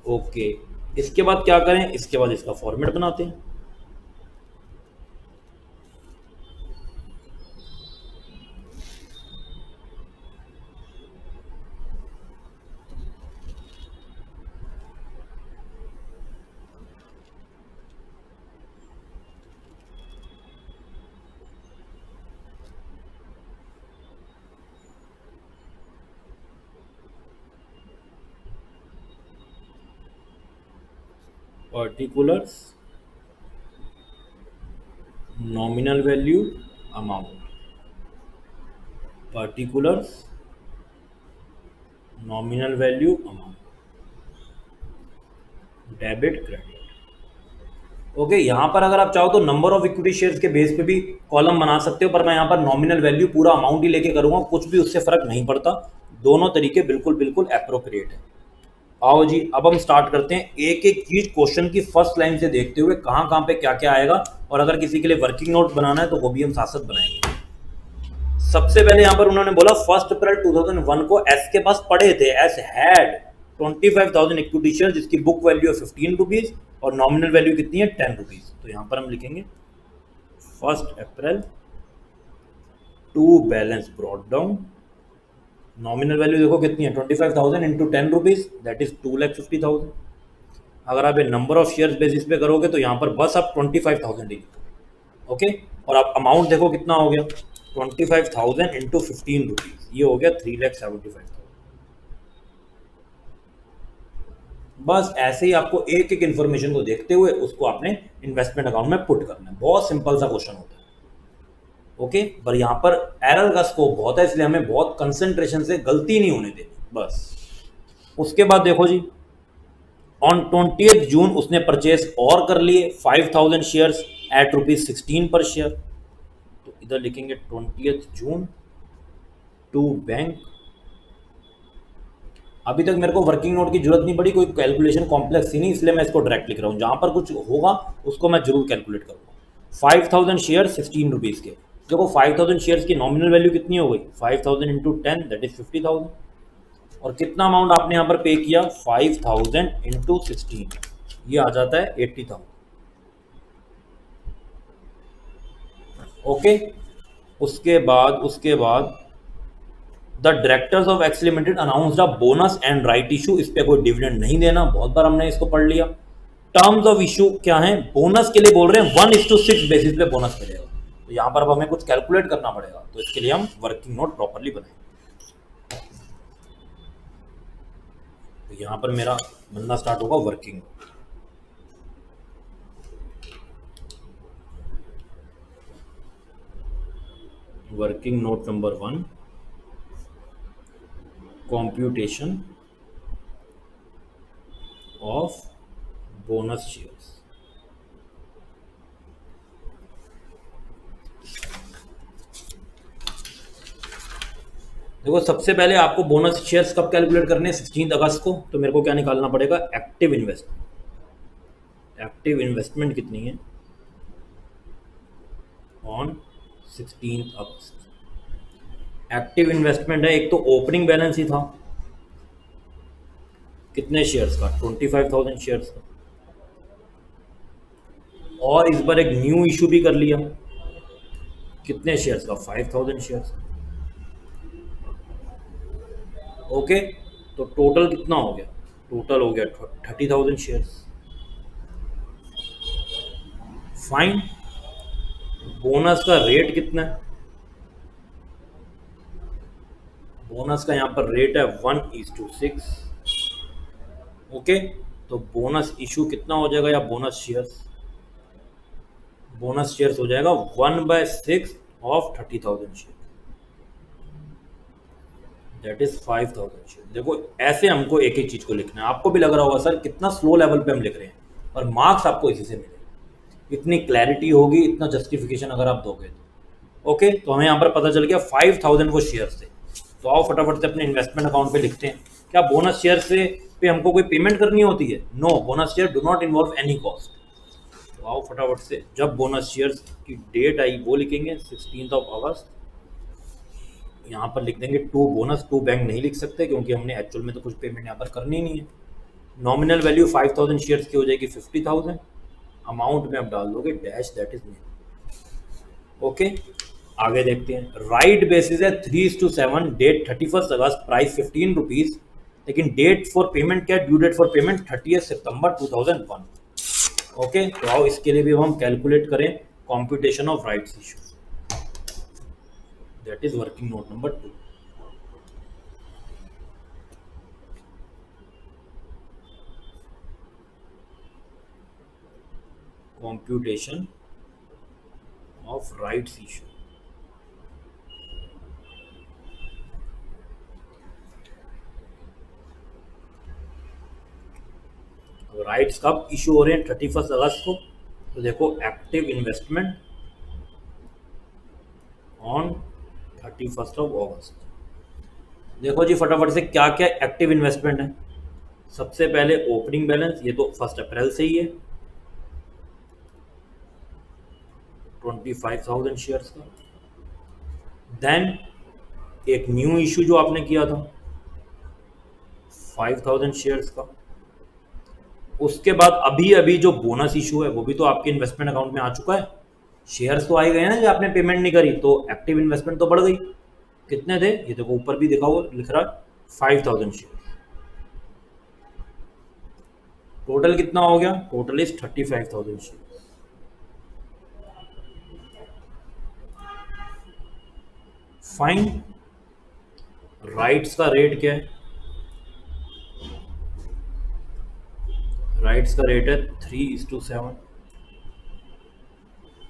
okay. इसके बाद क्या करें? इसके बाद इसका फॉर्मेट बनाते हैं। Particulars, nominal value, amount. Particulars, nominal value, amount, debit, credit. Okay, यहाँ पर अगर आप चाहो तो नंबर ऑफ इक्विटी शेयर्स के बेस पे भी कॉलम बना सकते हो, पर मैं यहाँ पर नॉमिनल वैल्यू पूरा अमाउंट ही लेके करूंगा, कुछ भी उससे फर्क नहीं पड़ता। दोनों तरीके बिल्कुल बिल्कुल एप्रोप्रिएट है। आओ जी, अब हम स्टार्ट करते हैं। एक एक चीज क्वेश्चन की फर्स्ट लाइन से देखते हुए कहाँ कहाँ पे क्या क्या आएगा, और अगर किसी के लिए वर्किंग नोट बनाना है तो वो भी हम साथ साथ बनाएंगे। सबसे पहले यहाँ पर उन्होंने बोला 1 अप्रैल 2001 को एस के पास पड़े थे, एस हैड 25,000 इक्विटी शेयर जिसकी बुक वैल्यू है 15 रुपीज और नॉमिनल वैल्यू कितनी है 10 रुपीज। तो यहाँ पर हम लिखेंगे 1 April to balance brought down. Nominal value देखो कितनी है 25,000 इंटू 10 रुपीज, दैट इज 2,50,000। अगर आप ये नंबर ऑफ शेयर्स बेसिस पे करोगे तो यहाँ पर बस आप 25,000 ही लिखो, ओके। और आप अमाउंट देखो कितना हो गया 25,000 इंटू 15 रुपीज, ये हो गया 3,75,000। बस ऐसे ही आपको एक एक इन्फॉर्मेशन को देखते हुए उसको आपने इन्वेस्टमेंट अकाउंट में पुट करना है। बहुत सिंपल सा क्वेश्चन होता है, ओके। पर यहाँ पर एरर का स्कोप बहुत है, इसलिए हमें बहुत कंसंट्रेशन से गलती नहीं होने देनी बस। उसके बाद देखो जी, ऑन 20th जून उसने परचेज और कर लिए 5,000 शेयर्स एट ₹16 पर शेयर। तो इधर लिखेंगे 20th जून टू बैंक। अभी तक मेरे को वर्किंग नोट की जरूरत नहीं पड़ी, कोई कैलकुलेशन कॉम्प्लेक्स ही नहीं, इसलिए मैं इसको डायरेक्ट लिख रहा हूँ। जहां पर कुछ होगा उसको मैं जरूर कैलकुलेट करूँगा। 5,000 शेयर 16 रुपीज़ के। देखो 5,000 शेयर्स की नॉमिनल वैल्यू कितनी हो गई 5,000 इंटू 10 दैट इज 50,000। और कितना अमाउंट आपने यहाँ पर पे किया 5,000 इंटू 16, ये आ जाता है 80,000, ओके। उसके बाद the directors of x limited announced a bonus and right issue, इस पे कोई डिविडेंड नहीं देना, बहुत बार हमने इसको पढ़ लिया। टर्म्स ऑफ इशू क्या है, बोनस के लिए बोल रहे हैं 1:6 बेसिस पे बोनस मिलेगा, तो यहाँ पर अब हमें कुछ कैलकुलेट करना पड़ेगा, तो इसके लिए हम वर्किंग नोट प्रॉपरली बनाएंगे। तो यहाँ पर मेरा बनना स्टार्ट होगा working. Working note number 1, computation of bonus shares। देखो सबसे पहले आपको बोनस शेयर्स कब कैलकुलेट करने हैं, 16 अगस्त को, तो मेरे को क्या निकालना पड़ेगा, एक्टिव इन्वेस्टमेंट। एक्टिव इन्वेस्टमेंट कितनी है ऑन 16 अगस्त। एक्टिव इन्वेस्टमेंट है, एक तो ओपनिंग बैलेंस ही था कितने शेयर्स का, 25,000 शेयर्स का, और इस बार एक न्यू इशू भी कर लिया कितने शेयर्स का, 5,000 शेयर्स। ओके, तो टोटल कितना हो गया, टोटल हो गया 30,000 शेयर्स। फाइन, बोनस का रेट कितना है, बोनस का यहाँ पर रेट है 1:6। ओके, तो बोनस इशू कितना हो जाएगा, या बोनस शेयर्स, बोनस शेयर्स हो जाएगा 1/6 of 30,000 share, that is 5,000 share. देखो ऐसे हमको एक एक चीज को लिखना है, आपको भी लग रहा होगा सर कितना स्लो लेवल पे हम लिख रहे हैं, और मार्क्स आपको इसी से मिलेंगे, इतनी क्लैरिटी होगी, इतना जस्टिफिकेशन अगर आप दोगे तो। ओके, तो हमें यहाँ पर पता चल गया 5,000 वो शेयर थे, तो आओ फटाफट से अपने इन्वेस्टमेंट अकाउंट पे लिखते हैं। क्या बोनस शेयर से पे हमको कोई पेमेंट करनी होती है, no, bonus share do not involve any cost. तो आओ फटाफट से, जब बोनस शेयर्स की डेट आई वो लिखेंगे 16 अगस्त, यहाँ पर लिख देंगे टू बोनस, टू बैंक नहीं लिख सकते क्योंकि हमने एक्चुअल में तो कुछ पेमेंट यहाँ पर करनी नहीं है। नॉमिनल वैल्यू 5,000 शेयर्स की हो जाएगी 50,000, अमाउंट में आप डाल दोगे dash, that is nil. Okay, आगे देखते हैं। राइट बेसिस है 3:7, डेट 31 अगस्त, प्राइस 15 रुपीज, लेकिन डेट फॉर पेमेंट क्या है, ड्यू डेट फॉर पेमेंट 30 सितंबर 2001। ओके, तो आओ इसके लिए भी हम कैलकुलेट करें computation of rights issue, that is working note number 2। computation of rights issue। Rights कब इशू हो रहे हैं, 31 अगस्त को, तो देखो एक्टिव इन्वेस्टमेंट ऑन 31 अगस्त। देखो जी फटाफट से क्या क्या एक्टिव इन्वेस्टमेंट है। सबसे पहले ओपनिंग बैलेंस, ये तो 1 अप्रैल से ही है, 25,000 शेयर्स का। देन एक न्यू इशू जो आपने किया था 5,000 शेयर्स का। उसके बाद अभी अभी जो बोनस इशू है वो भी तो आपके इन्वेस्टमेंट अकाउंट में आ चुका है, शेयर्स तो आ ही गए ना, जो आपने पेमेंट नहीं करी, तो एक्टिव इन्वेस्टमेंट तो बढ़ गई। कितने थे, ये देखो ऊपर भी दिखा हुआ लिख रहा है 5,000 शेयर। टोटल कितना हो गया, total is 35,000 share. Fine, rights का रेट क्या है, राइट्स का रेट है 3:7।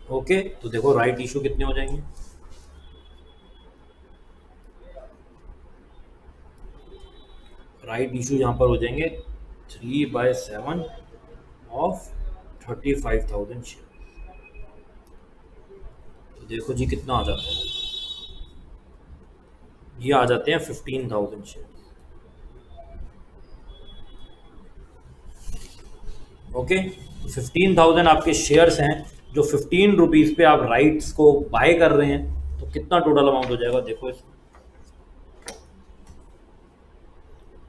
ओके, तो देखो राइट इशू कितने हो जाएंगे, राइट इशू यहाँ पर हो जाएंगे 3/7 ऑफ 35,000 शेयर। तो देखो जी कितना आ जाता है, ये आ जाते हैं 15,000 शेयर। ओके, 15,000 आपके शेयर्स हैं जो 15 रुपीज़ पे आप राइट्स को बाय कर रहे हैं, तो कितना टोटल अमाउंट हो जाएगा देखो इसको।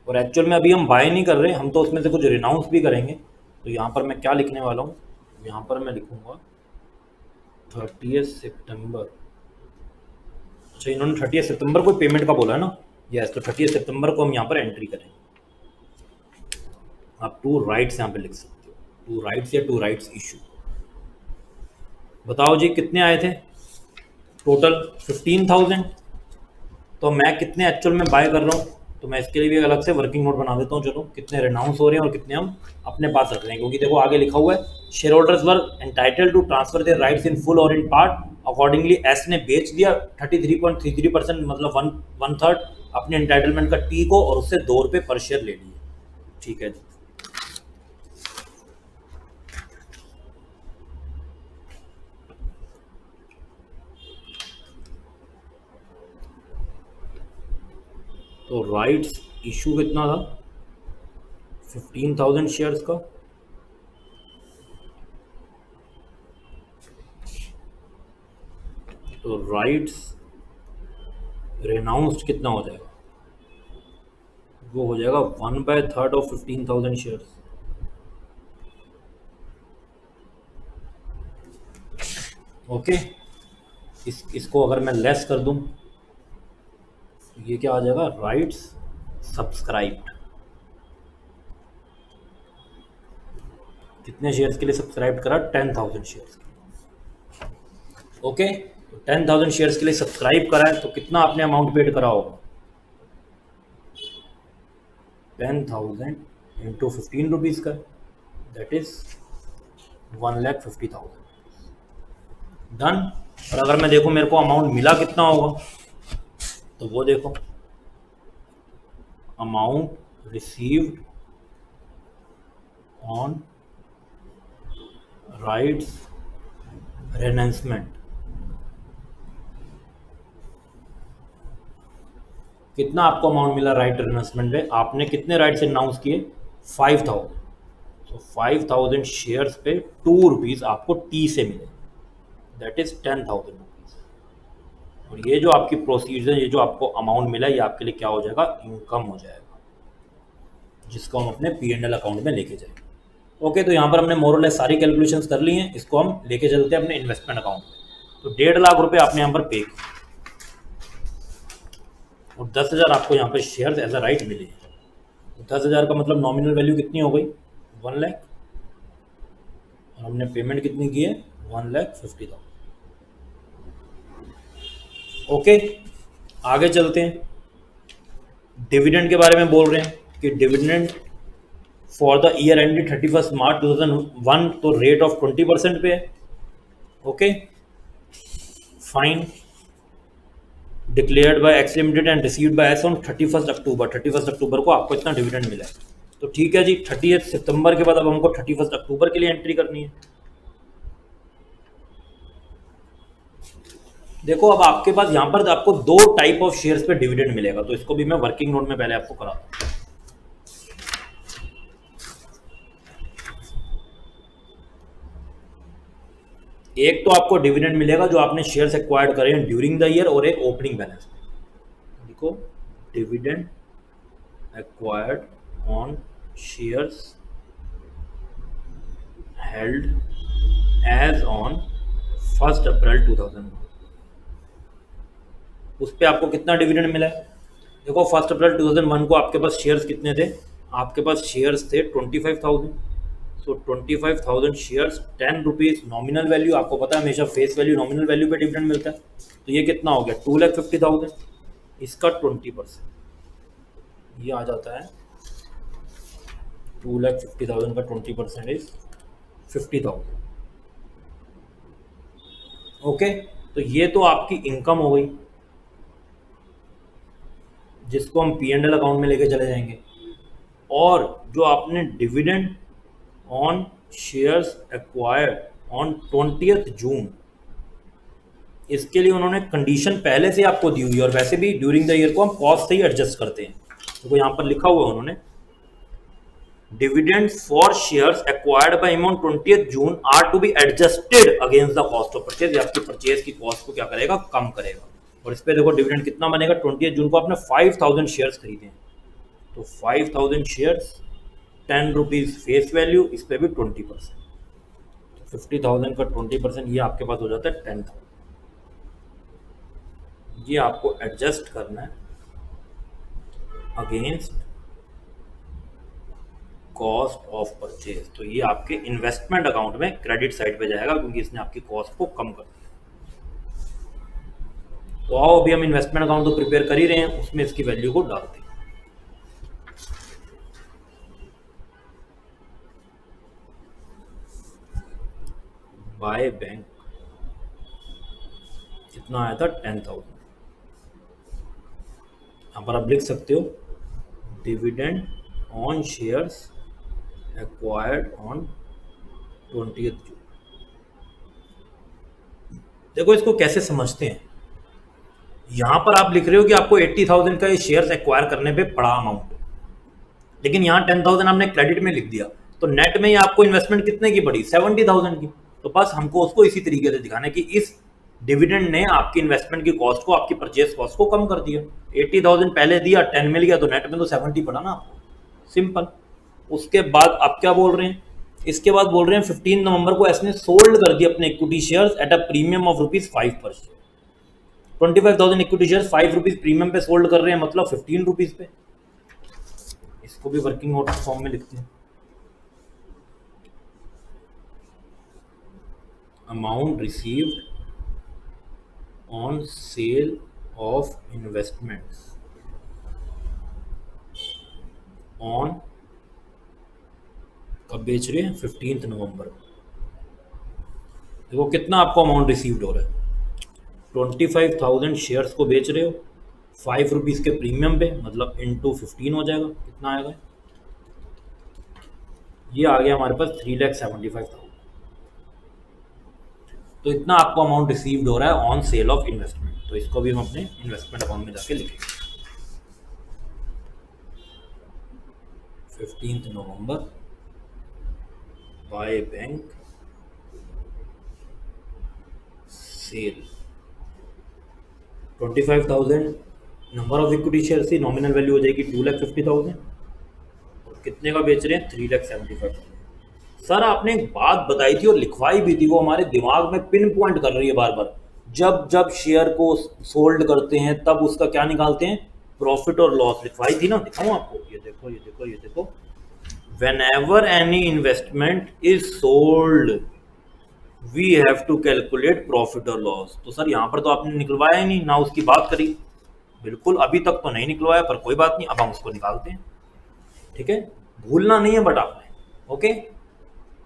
और एक्चुअल में अभी हम बाय नहीं कर रहे, हम तो उसमें से कुछ रिनाउंस भी करेंगे। तो यहाँ पर मैं क्या लिखने वाला हूँ, यहाँ पर मैं लिखूंगा 30 सितंबर। अच्छा, इन्होंने 30 सितंबर को पेमेंट का बोला है ना, यस, तो 30 सितंबर को हम यहाँ पर एंट्री करेंगे। आप टू राइट्स यहाँ पे लिख सकते हो, टू राइट्स या टू राइट्स इशू। बताओ जी कितने आए थे टोटल? 15,000। तो मैं कितने एक्चुअल में बाय कर रहा हूँ, तो मैं इसके लिए भी अलग से वर्किंग नोट बना देता हूँ। चलो कितने रेनाउंस हो रहे हैं और कितने हम अपने पास रख रहे हैं, क्योंकि देखो आगे लिखा हुआ है share holders were entitled to transfer their rights in full और इन पार्ट। अकॉर्डिंगली एस ने बेच दिया 33.33%, मतलब वन थर्ड अपने एंटाइटलमेंट का टी को, और उससे ₹2 पर शेयर ले लिए। ठीक है जी। तो राइट्स इशू कितना था? 15,000 शेयर्स का। तो राइट्स रेनाउंस्ड कितना हो जाएगा? वो हो जाएगा 1/3 ऑफ 15,000 शेयर्स। ओके, इसको अगर मैं लेस कर दूं तो ये क्या आ जाएगा? Rights subscribed. कितने शेयर्स के लिए सब्सक्राइब करा? 10,000 शेयर्स। ओके, तो 10,000 शेयर्स के लिए सब्सक्राइब करा है, तो कितना आपने अमाउंट पेड करा होगा? 10,000 इंटू 15 रुपीज़ का, दैट इज 1,50,000। डन। और अगर मैं देखो मेरे को अमाउंट मिला कितना होगा, तो वो देखो अमाउंट रिसीव्ड ऑन राइट्स रेनाउंसमेंट। कितना आपको अमाउंट मिला राइट रेनाउंसमेंट में? आपने कितने राइट्स अनाउंस किए? 5,000। तो 5,000 शेयर्स पे ₹2 आपको टी से मिले, दैट इज 10,000 रुपीज। और ये जो आपकी प्रोसीजर, ये जो आपको अमाउंट मिला, ये आपके लिए क्या हो जाएगा? इनकम हो जाएगा, जिसको हम अपने P&L अकाउंट में लेके जाएंगे। ओके, तो यहाँ पर हमने मोर और लेस सारी कैलकुलेशंस कर ली हैं। इसको हम लेके चलते हैं अपने इन्वेस्टमेंट अकाउंट में। तो 1.5 लाख रुपए आपने यहाँ पर पे किए, और 10,000 आपको यहाँ पर शेयर्स एज अ राइट मिले। तो 10,000 का मतलब नॉमिनल वैल्यू कितनी हो गई? 1 लाख। और हमने पेमेंट कितनी की है? 1,50,000। ओके, आगे चलते हैं। डिविडेंड के बारे में बोल रहे हैं कि dividend for the year ended 31 March 2001, तो रेट ऑफ 20% पे है। Okay, fine. Declared by x limited and received by S on 31 अक्टूबर। 31 अक्टूबर को आपको इतना डिविडेंड मिला है। तो ठीक है जी, 30 सितंबर के बाद अब हमको 31 अक्टूबर के लिए एंट्री करनी है। देखो अब आपके पास यहाँ पर आपको 2 टाइप ऑफ शेयर्स पे डिविडेंड मिलेगा, तो इसको भी मैं वर्किंग नोट में पहले आपको कराता हूँ। एक तो आपको डिविडेंड मिलेगा जो आपने शेयर्स एक्वायर्ड करे हैं ड्यूरिंग द ईयर, और एक ओपनिंग बैलेंस में। देखो, dividend acquired on shares held as on 1 April 2001, उस पर आपको कितना डिविडेंड मिला है? देखो 1 अप्रैल 2001 को आपके पास शेयर्स कितने थे? आपके पास शेयर्स थे 25,000। सो 25,000 शेयर्स, 10 रुपीज़ नॉमिनल वैल्यू। आपको पता है हमेशा फेस वैल्यू नॉमिनल वैल्यू पे डिविडेंड मिलता है। तो ये कितना हो गया? 2,50,000। इसका 20% ये आ जाता है। 2,50,000 का 20% इज 50,000। ओके, तो ये तो आपकी इनकम हो गई, जिसको हम P&L अकाउंट में लेके चले जाएंगे। और जो आपने dividend on shares acquired on 20 जून, इसके लिए उन्होंने कंडीशन पहले से आपको दी हुई है, और वैसे भी ड्यूरिंग द ईयर को हम कॉस्ट से ही एडजस्ट करते हैं। तो यहाँ पर लिखा हुआ है उन्होंने, dividend for shares acquired by amount 20 June are to be adjusted against the cost of purchase. आपकी परचेज की कॉस्ट को क्या करेगा? कम करेगा। और इस पे देखो डिविडेंड कितना बनेगा? 20 जून को आपने 5,000 शेयर्स खरीदे हैं, तो 5,000 शेयर्स, 10 रुपीज़ फेस वैल्यू, इस पर भी 20%। 50,000 का 20%, ये आपके पास हो जाता है 10,000। ये आपको एडजस्ट करना है अगेंस्ट कॉस्ट ऑफ परचेज। तो ये आपके इन्वेस्टमेंट अकाउंट में क्रेडिट साइड पे जाएगा क्योंकि इसने आपकी कॉस्ट को कम कर दिया। तो आओ अभी हम इन्वेस्टमेंट अकाउंट तो प्रिपेयर कर ही रहे हैं, उसमें इसकी वैल्यू को डालते हैं। बाय बैंक कितना आया था 10,000। यहाँ पर आप लिख सकते हो dividend on shares acquired on 20th जून। देखो इसको कैसे समझते हैं, यहां पर आप लिख रहे हो कि आपको 80,000 का ये शेयर्स एक्वायर करने पे बड़ा अमाउंट है, लेकिन यहाँ 10,000 आपने क्रेडिट में लिख दिया, तो नेट में ये आपको इन्वेस्टमेंट कितने की पड़ी 70,000 की। तो बस हमको उसको इसी तरीके से दिखाना है कि इस डिविडेंड ने आपकी इन्वेस्टमेंट की कॉस्ट को, आपकी परचेज कॉस्ट को कम कर दिया। 80,000 पहले दिया, 10 मिल गया, तो नेट में तो 70 पड़ा ना आपको, सिंपल। उसके बाद आप क्या बोल रहे हैं, इसके बाद बोल रहे हैं 15 नवंबर को इसने सोल्ड कर दिया अपने equity shares at a premium of ₹5 पर शेयर। 25,000 इक्विटी शेयर्स ₹5 प्रीमियम पे सोल्ड कर रहे हैं, मतलब ₹15 पे। इसको भी वर्किंग नोट फॉर्म में लिखते हैं। Amount received on sale of investments on, कब बेच रहे हैं 15 नवंबर। देखो कितना आपको अमाउंट रिसीव्ड हो रहा है, 25,000 शेयर्स को बेच रहे हो ₹5 के प्रीमियम पे, मतलब इंटू 15 हो जाएगा, कितना आएगा, ये आ गया हमारे पास 3,75,000। तो इतना आपको अमाउंट रिसीव्ड हो रहा है ऑन सेल ऑफ इन्वेस्टमेंट। तो इसको भी हम अपने इन्वेस्टमेंट अकाउंट में जाके लिखेंगे 15 November by bank sale 25,000 number of equity share से नॉमिनल वैल्यू हो जाएगी 2,50,000 और कितने का बेच रहे हैं 3,75,000। सर आपने एक बात बताई थी और लिखवाई भी थी, वो हमारे दिमाग में पिन पॉइंट कर रही है बार बार। जब जब शेयर को सोल्ड करते हैं तब उसका क्या निकालते हैं, प्रॉफिट और लॉस। लिखवाई थी ना, दिखाऊं आपको, ये देखो ये देखो ये देखो, whenever any investment is sold we have to calculate profit or loss। तो सर यहाँ पर तो आपने निकलवाया ही नहीं ना, उसकी बात करी, बिल्कुल अभी तक तो नहीं निकलवाया, पर कोई बात नहीं, अब हम उसको निकालते हैं, ठीक है, भूलना नहीं है बट आपने। ओके,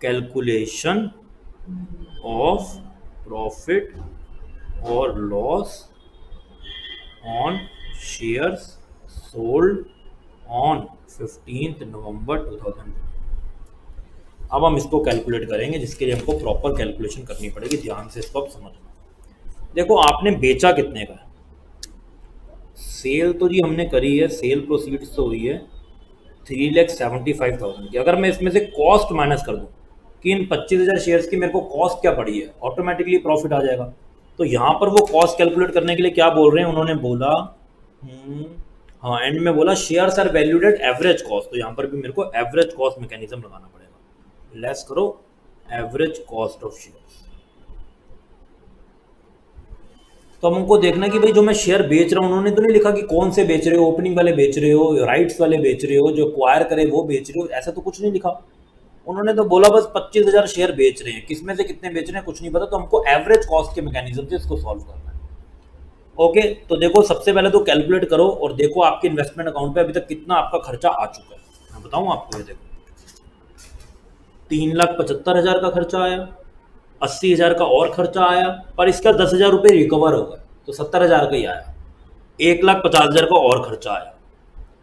कैलकुलेशन ऑफ प्रॉफिट और loss on shares sold on 15 नवंबर 2000। अब हम इसको कैलकुलेट करेंगे, जिसके लिए हमको प्रॉपर कैलकुलेशन करनी पड़ेगी। ध्यान से इसको आप समझना। देखो आपने बेचा कितने का, सेल तो जी हमने करी है, सेल प्रोसीड्स तो हुई है 3,75,000 की। अगर मैं इसमें से कॉस्ट माइनस कर दूं कि इन 25,000 शेयर्स की मेरे को कॉस्ट क्या पड़ी है, ऑटोमेटिकली प्रॉफिट आ जाएगा। तो यहाँ पर वो कॉस्ट कैलकुलेट करने के लिए क्या बोल रहे हैं, उन्होंने बोला हाँ एंड में बोला shares are valued at average cost. तो यहाँ पर भी मेरे को एवरेज कॉस्ट मैकेनिज्म लगाना पड़ेगा। लेस करो एवरेज कॉस्ट ऑफ शेयर्स। तो हमको देखना कि भाई जो मैं शेयर बेच रहा हूँ, उन्होंने तो नहीं लिखा कि कौन से बेच रहे हो, ओपनिंग वाले बेच रहे हो, राइट्स वाले बेच रहे हो, जो एक्वायर करे वो बेच रहे हो, ऐसा तो कुछ नहीं लिखा। उन्होंने तो बोला बस 25,000 शेयर बेच रहे हैं, किसमें से कितने बेच रहे हैं कुछ नहीं पता। तो हमको एवरेज कॉस्ट के मैकेनिज्म से इसको सॉल्व करना है। ओके, तो देखो सबसे पहले तो कैलकुलेट करो और देखो आपके इन्वेस्टमेंट अकाउंट पे अभी तक कितना आपका खर्चा आ चुका है। मैं बताऊं आपको, ये देखो 3,75,000 का खर्चा आया, 80,000 का और खर्चा आया, पर इसका 10,000 रुपये रिकवर हो गए, तो 70,000 का ही आया। 1,50,000 का और खर्चा आया,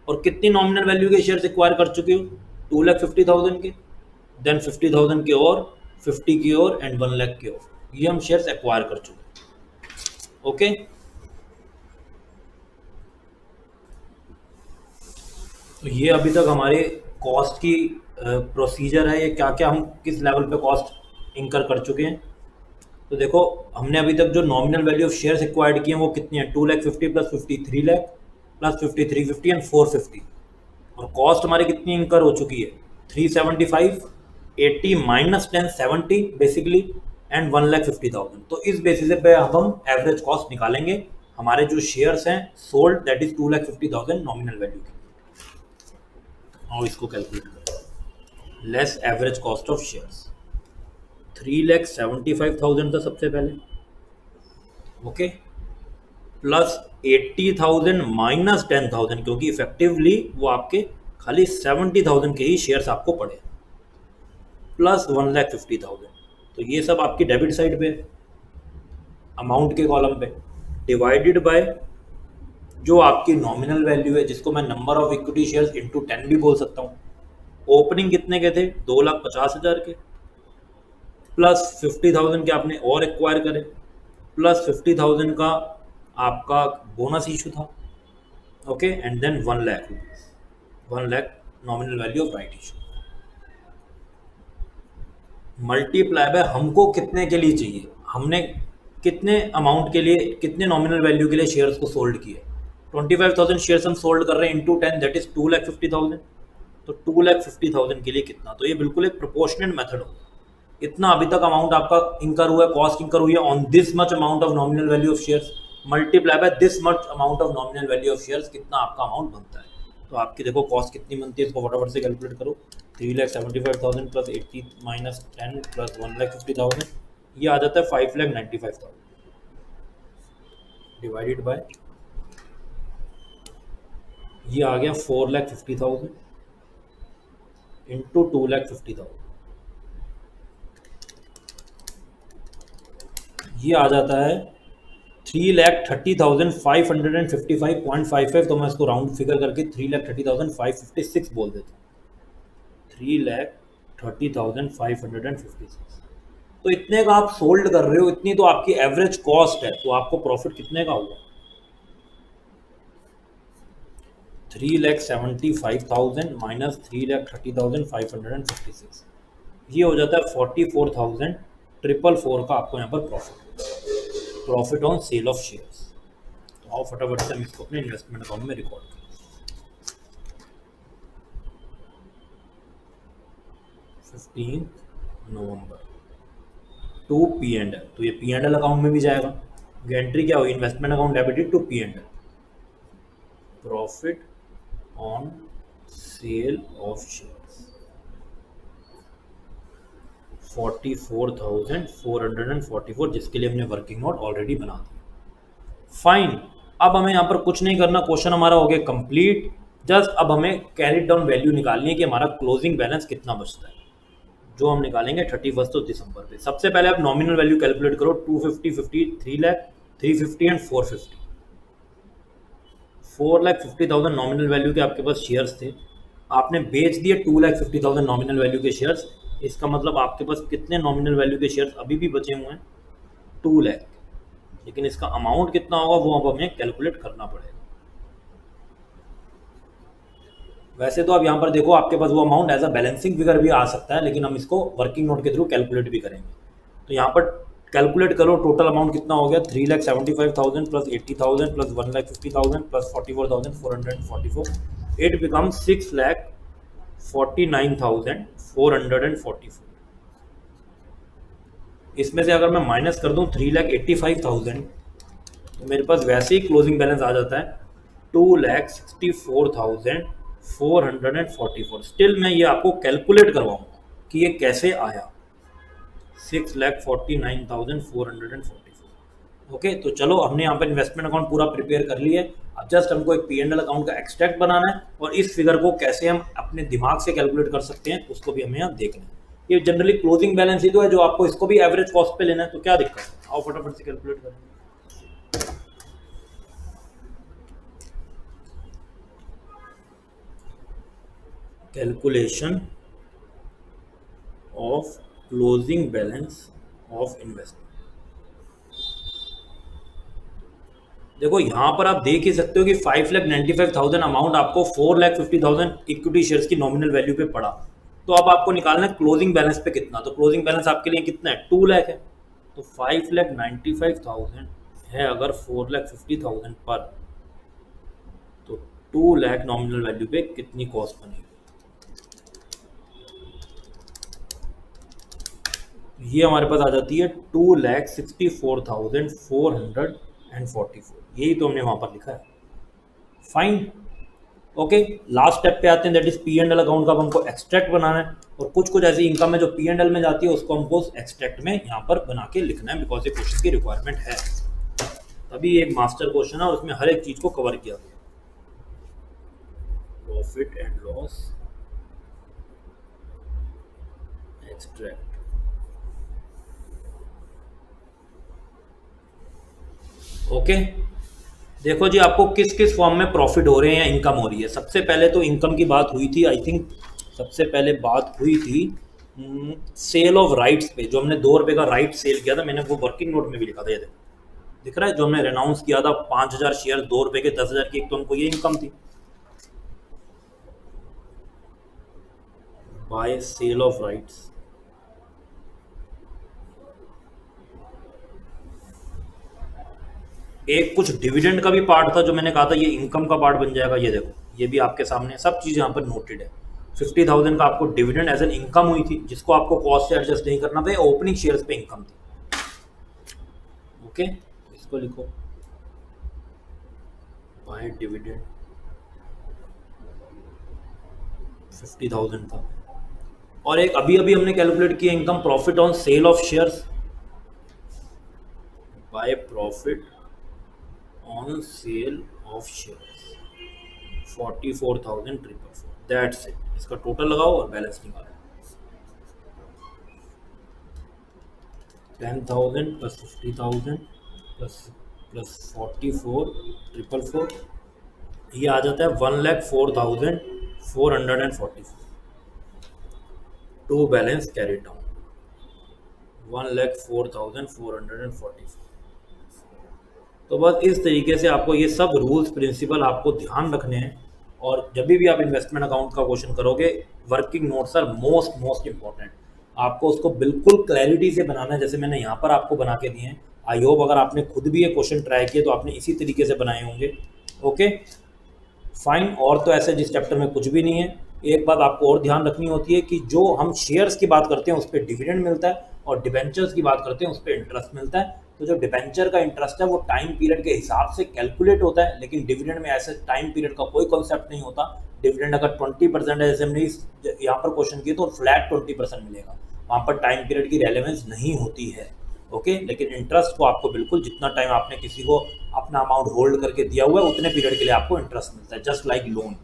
और कितनी नॉमिनल वैल्यू के शेयर एक्वायर कर चुके हो 2,50,000 के, देन 50,000 के और 50 की और एंड 1 लाख के और, ये हम शेयर्स एक्वायर कर चुके। ओके, तो ये अभी तक हमारे कॉस्ट की प्रोसीजर है, ये क्या क्या हम किस लेवल पे कॉस्ट इंकर कर चुके हैं। तो देखो हमने अभी तक जो nominal value of shares acquired किए हैं वो कितनी है, 2,50,000 प्लस 50 3 लाख प्लस 50 350 एंड 450, और कॉस्ट हमारी कितनी इंकर हो चुकी है 375, 80 माइनस 10 70 बेसिकली एंड 1,50,000। तो इस बेसिस पे अब हम एवरेज कॉस्ट निकालेंगे हमारे जो शेयर्स हैं sold, that is 2,50,000 nominal value की। और इसको कैलकुलेट करें। Less average cost of shares 3,75,000 था सबसे पहले, ओके, प्लस 80,000 माइनस 10,000, क्योंकि इफेक्टिवली वो आपके खाली 70,000 के ही शेयर्स आपको पड़े, प्लस 1,50,000। तो ये सब आपकी डेबिट साइड पे अमाउंट के कॉलम पे, डिवाइडेड बाय जो आपकी नॉमिनल वैल्यू है, जिसको मैं number of equity shares into 10 भी बोल सकता हूँ। ओपनिंग कितने के थे? 2,50,000 के, प्लस 50,000 के आपने और एक्वायर करे, प्लस 50,000 का आपका बोनस इशू था, okay, and then 1 lakh rupees, 1 lakh nominal value of right issue. Multiply by हमको कितने के लिए चाहिए, हमने कितने अमाउंट के लिए, कितने नॉमिनल वैल्यू के लिए शेयर्स को सोल्ड किए। 25,000 शेयर्स हम सोल्ड कर रहे हैं इंटू 10, दैट इज 2,50,000। तो 2,50,000 के लिए कितना? तो ये बिल्कुल एक प्रोपोर्शनल मेथड होगा। इतना अभी तक अमाउंट आपका इंकर हुआ है, कॉस्ट इंकर हुई है on this much amount of nominal value of shares, multiply by this much amount of nominal value of shares, कितना आपका अमाउंट बनता है। तो आपकी देखो कॉस्ट कितनी बनती है, इसको फटाफट से कैलकुलेट करो। 3,75,000 प्लस 80 माइनस 10 प्लस 1,50,000, ये आ जाता है 5,95,000 डिवाइडेड बाय, ये आ गया 4,50,000 इंटू 2,50,000, ये आ जाता है 3,30,555.55। तो मैं इसको राउंड फिगर करके 3,30,556 बोल देता हूँ, 3,30,556। तो इतने का आप सोल्ड कर रहे हो, इतनी तो आपकी एवरेज कॉस्ट है, तो आपको प्रॉफिट कितने का हुआ? 3,75,000 माइनस 3,30,556, ये हो जाता है 44,444 का आपको यहाँ पर profit on sale of shares. तो आओ फटाफट से हम इसको अपने इन्वेस्टमेंट अकाउंट में रिकॉर्ड करें। 15 नवंबर टू पी एंड एल, तो ये पी एंड एल अकाउंट में भी जाएगा। एंट्री क्या हुई? Investment account debited to P and L, profit on sale of shares 44,444, जिसके लिए हमने वर्किंग नोट ऑलरेडी बना दिया। फाइन, अब हमें यहाँ पर कुछ नहीं करना, क्वेश्चन हमारा हो गया कंप्लीट। जस्ट अब हमें कैरी डाउन वैल्यू निकालनी है कि हमारा क्लोजिंग बैलेंस कितना बचता है, जो हम निकालेंगे 31 दिसंबर पे। सबसे पहले आप नॉमिनल वैल्यू कैलकुलेट करो, 250, 50, 3 लाख, 350 एंड 450। 4,50,000 नॉमिनल वैल्यू के आपके पास शेयर्स थे, आपने बेच दिए 2,50,000 नॉमिनल वैल्यू के शेयर्स। इसका मतलब आपके पास कितने नॉमिनल वैल्यू के शेयर्स अभी भी बचे हुए हैं? 2 लाख। लेकिन इसका अमाउंट कितना होगा वो अब हमें कैलकुलेट करना पड़ेगा। वैसे तो अब यहाँ पर देखो आपके पास वो amount as a balancing figure भी आ सकता है, लेकिन हम इसको वर्किंग नोट के थ्रू कैलकुलेट भी करेंगे। तो यहाँ पर कैलकुलेट करो टोटल अमाउंट कितना हो गया, 3,75,000 plus 80,000 plus 1,50,000 plus 44,444, it become 6,49,444। इसमें से अगर मैं माइनस कर दूं 3,85,000, तो मेरे पास वैसे ही क्लोजिंग बैलेंस आ जाता है 2,64,444। स्टिल मैं ये आपको कैलकुलेट करवाऊंगा कि ये कैसे आया 6,49,444। ओके, तो चलो हमने यहाँ पर इन्वेस्टमेंट अकाउंट पूरा प्रिपेयर कर लिया है। अब जस्ट हमको एक पी एंड एल अकाउंट का एक्सट्रैक्ट बनाना है, और इस फिगर को कैसे हम अपने दिमाग से कैलकुलेट कर सकते हैं उसको भी हमें यहाँ देखना है। ये जनरली क्लोजिंग बैलेंस ही तो है, जो आपको इसको भी एवरेज कॉस्ट पे लेना है, तो क्या दिक्कत है? आओ फटाफट से कैलकुलेट करें। Calculation of closing balance of investment. देखो यहाँ पर आप देख ही सकते हो कि 5,95,000 अमाउंट आपको 4,50,000 इक्विटी शेयर्स की नॉमिनल वैल्यू पे पड़ा। तो अब आपको निकालना है क्लोजिंग बैलेंस पे कितना। तो क्लोजिंग बैलेंस आपके लिए कितना है? 2 लाख है। तो 5,95,000 है अगर 4,50,000 पर, तो 2 लाख नॉमिनल वैल्यू पे कितनी कॉस्ट बनेगी? ये हमारे पास आ जाती है 2,64,444। यही तो हमने वहां पर लिखा है। फाइन, ओके, लास्ट स्टेप पे आते हैं, that is P and L account का अब हमको एक्सट्रैक्ट बनाना है, और कुछ कुछ ऐसी इनकम है जो पी एंड एल में जाती है, उसको हमको एक्सट्रैक्ट में यहाँ पर बना के लिखना है, बिकॉज ये क्वेश्चन की रिक्वायरमेंट है। तभी एक मास्टर क्वेश्चन है और उसमें हर एक चीज को कवर किया गया। Profit and loss extract. Okay, देखो जी आपको किस किस फॉर्म में प्रॉफिट हो रहे हैं या इनकम हो रही है। सबसे पहले तो इनकम की बात हुई थी, आई थिंक सबसे पहले बात हुई थी सेल ऑफ राइट्स पे, जो हमने 2 रुपए का राइट सेल किया था, मैंने वो वर्किंग नोट में भी लिखा था, ये देखो दिख रहा है, जो हमने रेनाउंस किया था 5000 शेयर 2 रुपए के 10,000 की, एक तो हमको ये इनकम थी बाय सेल ऑफ राइट्स। एक कुछ डिविडेंड का भी पार्ट था जो मैंने कहा था ये इनकम का पार्ट बन जाएगा, ये देखो ये भी आपके सामने सब चीज़ यहाँ पर नोटेड है। 50,000 का आपको डिविडेंड एज एन इनकम हुई थी, जिसको आपको कॉस्ट से एडजस्ट नहीं करना था, ओपनिंग शेयर्स पे इनकम थी। ओके, इसको लिखो बाय डिविडेंड 50,000 था। और एक अभी अभी हमने कैलकुलेट किया income, profit on sale of shares by profit on sale of shares 44,444, that's it. इसका टोटल लगाओ और बैलेंस निकालो। 10,000 प्लस 50,000 प्लस प्लस 44,444, ये आ जाता है 1,04,444 टू बैलेंस कैरी डाउन 1,04,444। तो बस इस तरीके से आपको ये सब रूल्स प्रिंसिपल आपको ध्यान रखने हैं, और जब भी आप इन्वेस्टमेंट अकाउंट का क्वेश्चन करोगे, working notes are most most important. आपको उसको बिल्कुल क्लैरिटी से बनाना है, जैसे मैंने यहाँ पर आपको बना के दिए हैं। आई होप अगर आपने खुद भी ये क्वेश्चन ट्राई किए तो आपने इसी तरीके से बनाए होंगे। ओके फाइन, और तो ऐसे जिस चैप्टर में कुछ भी नहीं है। एक बात आपको और ध्यान रखनी होती है कि जो हम शेयर्स की बात करते हैं उस पर डिविडेंड मिलता है, और डिबेंचर्स की बात करते हैं उस पर इंटरेस्ट मिलता है। तो जो डिबेंचर का इंटरेस्ट है वो टाइम पीरियड के हिसाब से कैलकुलेट होता है, लेकिन डिविडेंड में ऐसे टाइम पीरियड का कोई कॉन्सेप्ट नहीं होता। डिविडेंड अगर 20% है, जैसे हमने यहाँ पर क्वेश्चन किया, तो फ्लैट 20% मिलेगा, वहाँ पर टाइम पीरियड की रेलेवेंस नहीं होती है। ओके, लेकिन इंटरेस्ट को आपको बिल्कुल जितना टाइम आपने किसी को अपना अमाउंट होल्ड करके दिया हुआ है उतने पीरियड के लिए आपको इंटरेस्ट मिलता है, जस्ट लाइक लोन।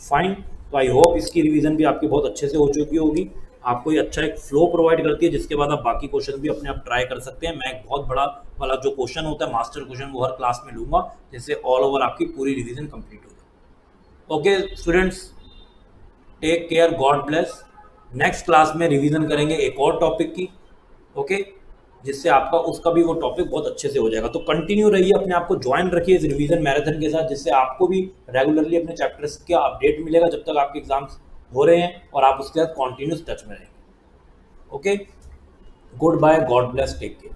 फाइन, तो आई होप इसकी रिवीजन भी आपकी बहुत अच्छे से हो चुकी होगी, आपको ये अच्छा एक फ्लो प्रोवाइड करती है, जिसके बाद आप बाकी क्वेश्चन भी अपने आप ट्राई कर सकते हैं। मैं एक बहुत बड़ा वाला जो क्वेश्चन होता है मास्टर क्वेश्चन, वो हर क्लास में लूंगा, जिससे ऑल ओवर आपकी पूरी रिवीजन कंप्लीट हो जाए। Okay students, take care, God bless. Next class में रिवीजन करेंगे एक और टॉपिक की, ओके, जिससे आपका उसका भी वो टॉपिक बहुत अच्छे से हो जाएगा। तो कंटिन्यू रहिए, अपने आप को ज्वाइन रखिए इस रिवीजन मैराथन के साथ, जिससे आपको भी रेगुलरली अपने चैप्टर्स का अपडेट मिलेगा जब तक आपके एग्जाम्स हो रहे हैं, और आप उसके साथ कॉन्टिन्यूस टच में रहेंगे। Okay, good bye, God bless, take care.